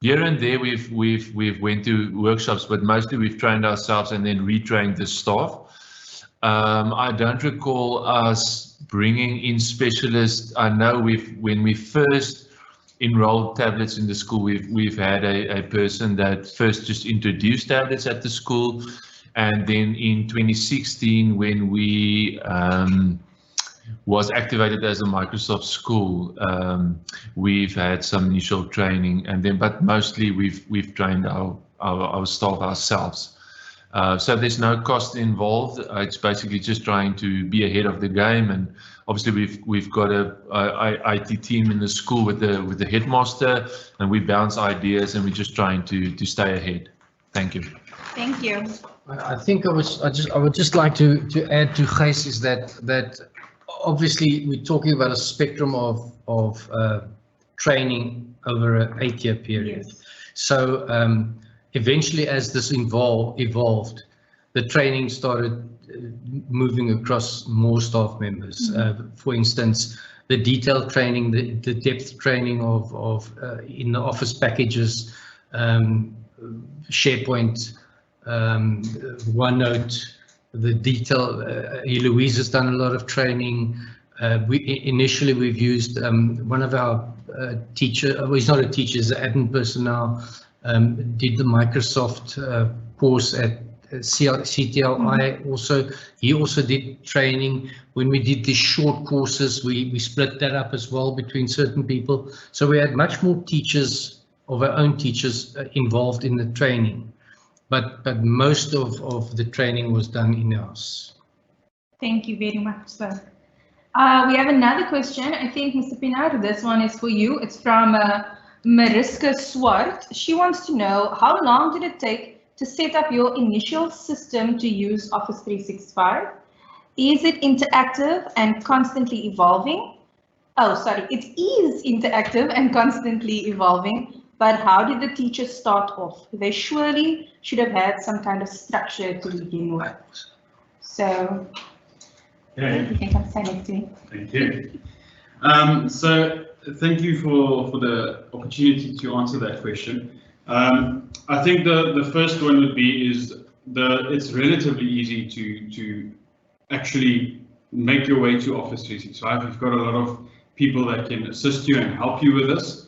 here and there. We've went to workshops, but mostly we've trained ourselves and then retrained the staff. I don't recall us bringing in specialists. I know when we first enrolled tablets in the school, we've had a person that first just introduced tablets at the school, and then in 2016 when we was activated as a Microsoft school, we've had some initial training, and then but mostly we've trained our staff ourselves. So there's no cost involved. It's basically just trying to be ahead of the game, and obviously we've got a IT team in the school with the headmaster, and we bounce ideas, and we're just trying to stay ahead. Thank you. Thank you. I think I would just like to add to Gijs is that obviously we're talking about a spectrum of training over an 8-year period. Yes. So eventually, as this evolved, the training started moving across more staff members. For instance, the detailed training, the depth training of in the office packages, SharePoint, OneNote, the detail. Louise has done a lot of training. Initially we've used one of our teacher. Well, he's not a teacher; he's an admin person now. Did the Microsoft course at CTLI. Also, he also did training. When we did these short courses, we split that up as well between certain people. So we had much more teachers, of our own teachers, involved in the training. But most of the training was done in-house. Thank you very much, sir. We have another question. I think, Mr. Pinar, this one is for you. It's from Mariska Swart. She wants to know, how long did it take to set up your initial system to use Office 365? Is it interactive and constantly evolving? Oh, sorry, it is interactive and constantly evolving, but how did the teachers start off? They surely should have had some kind of structure to begin with. So, yeah. You can come stand next to me. Thank you. So thank you for the opportunity to answer that question. I think the first one would be it's relatively easy to actually make your way to Office 365. You've got a lot of people that can assist you and help you with this,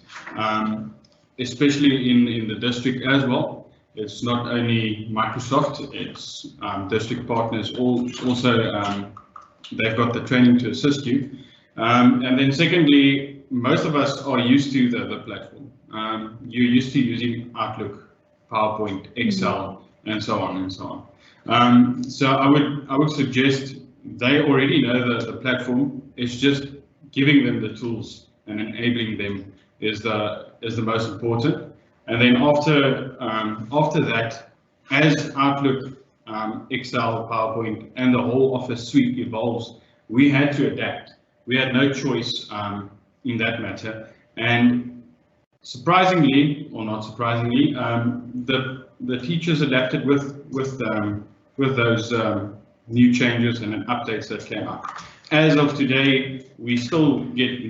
especially in the district as well. It's not only Microsoft, it's district partners also, they've got the training to assist you. And then secondly, most of us are used to the platform. You're used to using Outlook, PowerPoint, Excel, and so on and so on. So I would suggest they already know the platform. It's just giving them the tools and enabling them is the most important. And then after that, as Outlook, Excel, PowerPoint, and the whole Office suite evolves, we had to adapt. We had no choice in that matter. And surprisingly, or not surprisingly, the teachers adapted with those new changes and updates that came up. As of today, we still get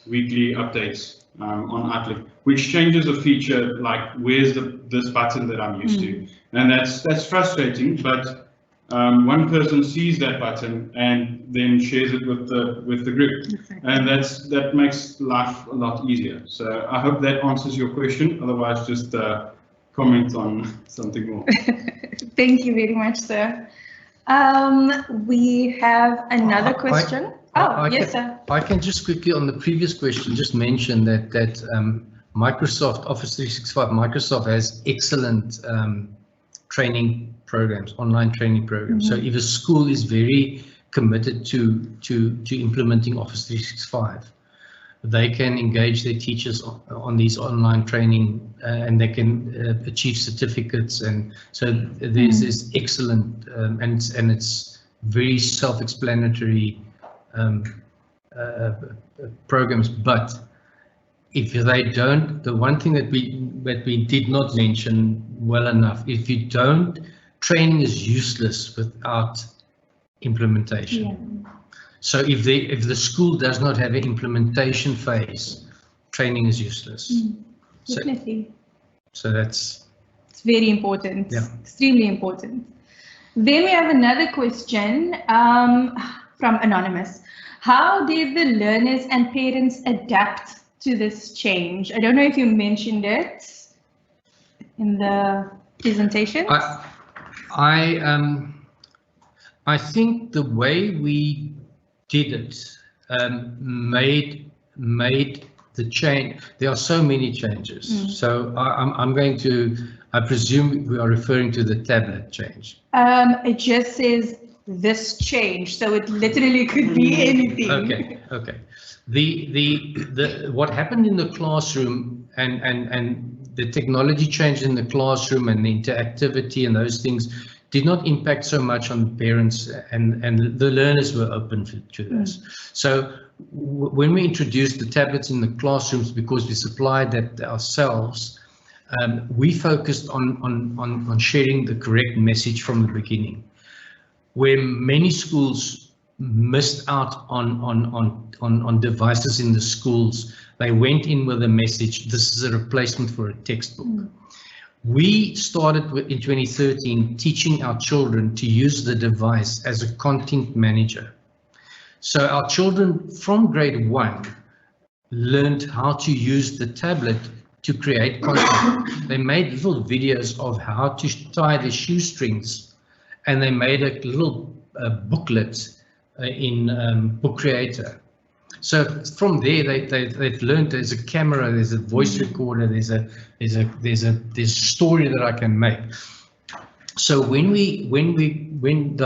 weekly updates on Outlook, which changes a feature like where's this button that I'm used to, and that's frustrating. But one person sees that button and then shares it with the group, exactly. And that makes life a lot easier. So I hope that answers your question. Otherwise, just comment on something more. Thank you very much, sir. We have another question. Yes, sir. I can just quickly on the previous question just mention that Microsoft Office 365, Microsoft has excellent training programs, online training programs. So if a school is very committed to implementing Office 365, they can engage their teachers on these online training, and they can achieve certificates. And so there's this excellent, and it's very self-explanatory programs. But if they don't, the one thing that we did not mention well enough, if you don't, training is useless without implementation. Yeah. So if the school does not have an implementation phase, training is useless. Definitely. So that's... It's very important. Yeah. Extremely important. Then we have another question from Anonymous. How did the learners and parents adapt to this change? I don't know if you mentioned it in the presentation. I think the way we did it made the change. There are so many changes. So I'm going to, I presume we are referring to the tablet change. It just says this change, so it literally could be anything. Okay. The what happened in the classroom and the technology change in the classroom and the interactivity and those things did not impact so much on parents, and the learners were open to this. So when we introduced the tablets in the classrooms, because we supplied that ourselves, we focused on sharing the correct message from the beginning. Where many schools missed out on devices in the schools, they went in with a message, this is a replacement for a textbook. We started in 2013 teaching our children to use the device as a content manager. So our children from grade 1 learned how to use the tablet to create content. They made little videos of how to tie the shoestrings, and they made a little booklet in Book Creator. So from there, they've learned there's a camera, there's a voice recorder, there's a story that I can make. So when they went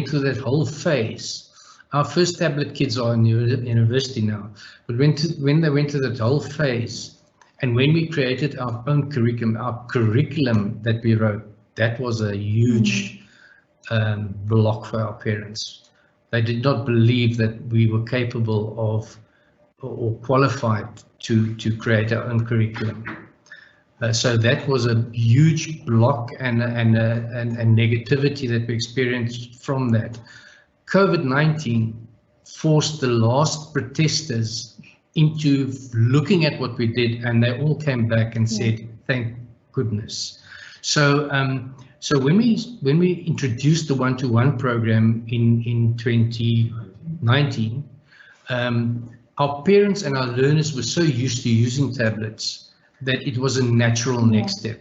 through that whole phase, our first tablet kids are in university now, but when they went through that whole phase, and when we created our own curriculum that we wrote, that was a huge block for our parents. They did not believe that we were capable of or qualified to create our own curriculum. So that was a huge block and negativity that we experienced from that. COVID-19 forced the last protesters into looking at what we did, and they all came back and said, thank goodness. So when we introduced the one-to-one program in 2019, our parents and our learners were so used to using tablets that it was a natural next step.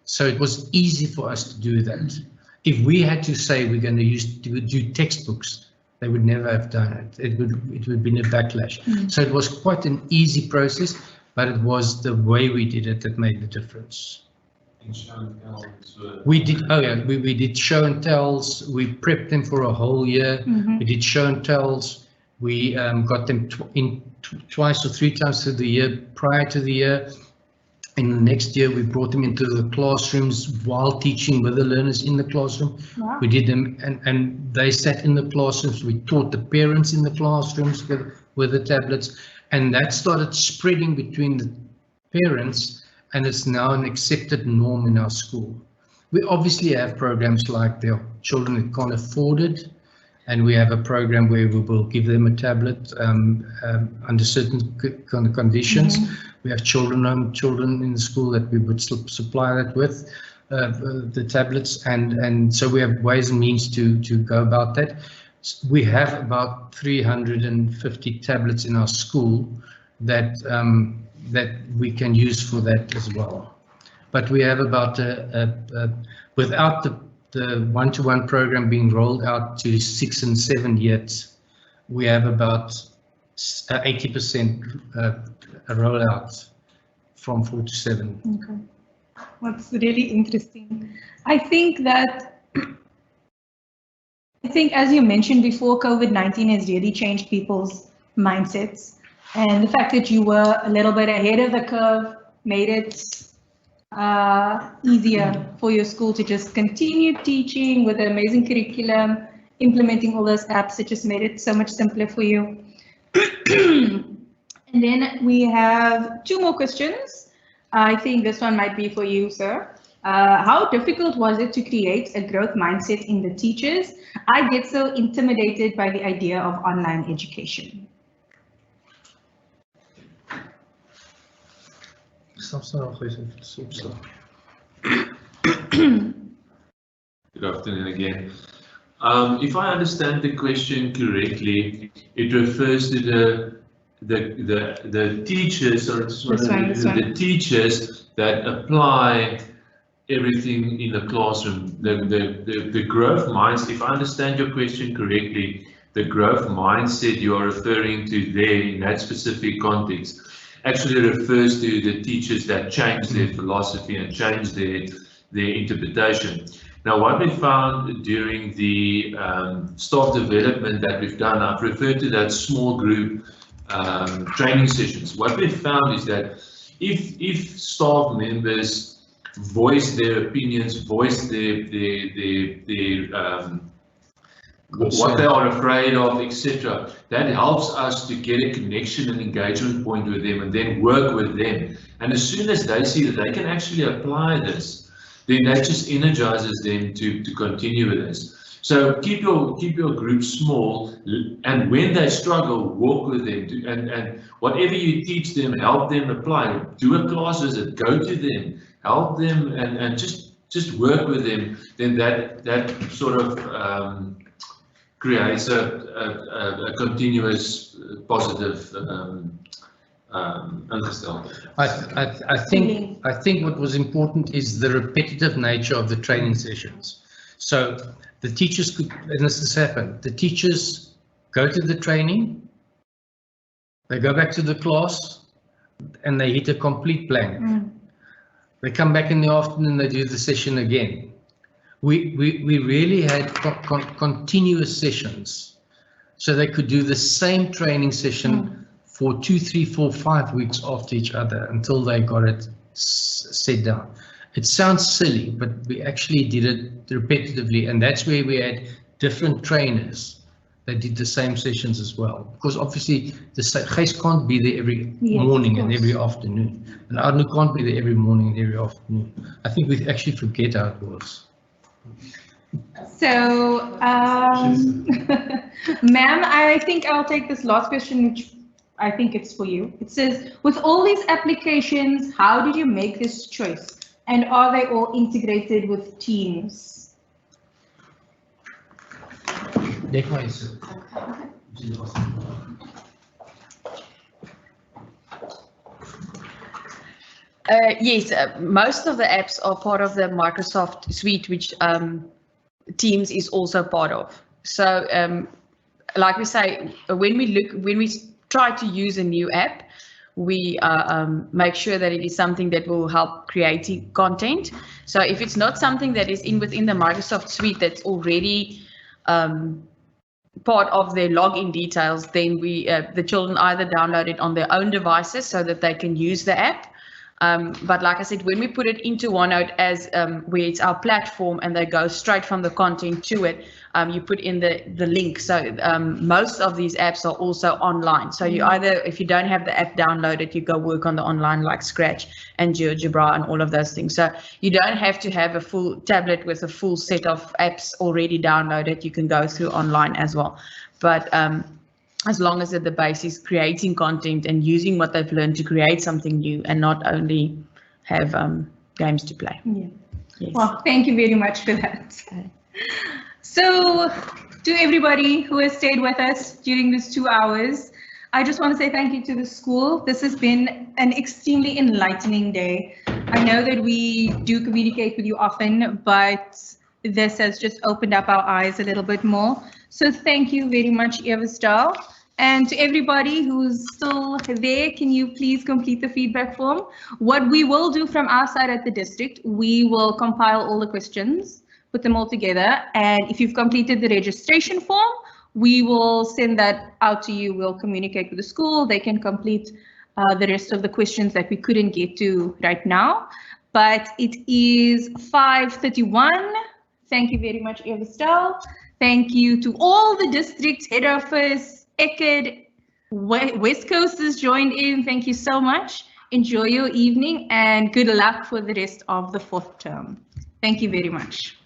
So it was easy for us to do that. If we had to say we're going to do textbooks, they would never have done it. It would have been a backlash. So it was quite an easy process, but it was the way we did it that made the difference. We did, we did show and tells. We prepped them for a whole year. We did show and tells. We got them twice or three times through the year prior to the year. And the next year we brought them into the classrooms while teaching with the learners in the classroom. Wow. We did them and they sat in the classrooms. We taught the parents in the classrooms with the tablets, and that started spreading between the parents, and it's now an accepted norm in our school. We obviously have programs like there are children that can't afford it, and we have a program where we will give them a tablet under certain kind of conditions. We have children in the school that we would supply that with the tablets, and so we have ways and means to go about that. We have about 350 tablets in our school that we can use for that as well. But we have about without the one-to-one program being rolled out to 6 and 7 yet, we have about 80% rollout from 4 to 7. Okay, that's really interesting. I think as you mentioned before, COVID-19 has really changed people's mindsets. And the fact that you were a little bit ahead of the curve made it easier for your school to just continue teaching with an amazing curriculum, implementing all those apps. It just made it so much simpler for you. And then we have 2 more questions. I think this one might be for you, sir. How difficult was it to create a growth mindset in the teachers? I get so intimidated by the idea of online education. Good afternoon again. If I understand the question correctly, it refers to the teachers, or the teachers that apply everything in the classroom. The growth mindset. If I understand your question correctly, the growth mindset you are referring to there in that specific context actually refers to the teachers that change their philosophy and change their interpretation. Now, what we found during the staff development that we've done, I've referred to that small group training sessions. What we found is that if staff members voice their opinions, voice what they are afraid of, etc., that helps us to get a connection and engagement point with them and then work with them. And as soon as they see that they can actually apply this, then that just energizes them to continue with this. So keep your group small, and when they struggle, walk with them, and whatever you teach them, help them apply. Do a class visit, go to them, help them, and just work with them. Then that sort of creates a continuous positive understanding. I think what was important is the repetitive nature of the training sessions. So the teachers could, and this has happened, the teachers go to the training, they go back to the class, and they hit a complete blank. They come back in the afternoon, they do the session again. We really had continuous sessions, so they could do the same training session for 2, 3, 4, 5 weeks after each other until they got it set down. It sounds silly, but we actually did it repetitively, and that's where we had different trainers that did the same sessions as well. Because obviously the Gijs can't be there every morning and every afternoon, and Arno can't be there every morning and every afternoon. I think we actually forget how it was. So, ma'am, I think I'll take this last question, which I think it's for you. It says, with all these applications, how did you make this choice? And are they all integrated with Teams? Yes, most of the apps are part of the Microsoft suite, which Teams is also part of. So, like we say, when we try to use a new app, we make sure that it is something that will help creating content. So if it's not something that is within the Microsoft suite that's already part of their login details, then the children either download it on their own devices so that they can use the app. But like I said, when we put it into OneNote as where it's our platform and they go straight from the content to it, you put in the link. So most of these apps are also online. So you either, if you don't have the app downloaded, you go work on the online like Scratch and GeoGebra and all of those things. So you don't have to have a full tablet with a full set of apps already downloaded. You can go through online as well. But as long as the base is creating content and using what they've learned to create something new and not only have games to play. Yeah. Yes. Well, thank you very much for that. Okay. So to everybody who has stayed with us during these 2 hours, I just want to say thank you to the school. This has been an extremely enlightening day. I know that we do communicate with you often, but this has just opened up our eyes a little bit more. So thank you very much, Eversdal. And to everybody who's still there, can you please complete the feedback form? What we will do from our side at the district, we will compile all the questions, put them all together. And if you've completed the registration form, We will send that out to you. We'll communicate with the school. They can complete the rest of the questions that we couldn't get to right now. But it is 5:31. Thank you very much, Eversdal. Thank you to all the districts, head office, ECID, West Coast has joined in. Thank you so much. Enjoy your evening and good luck for the rest of the 4th term. Thank you very much.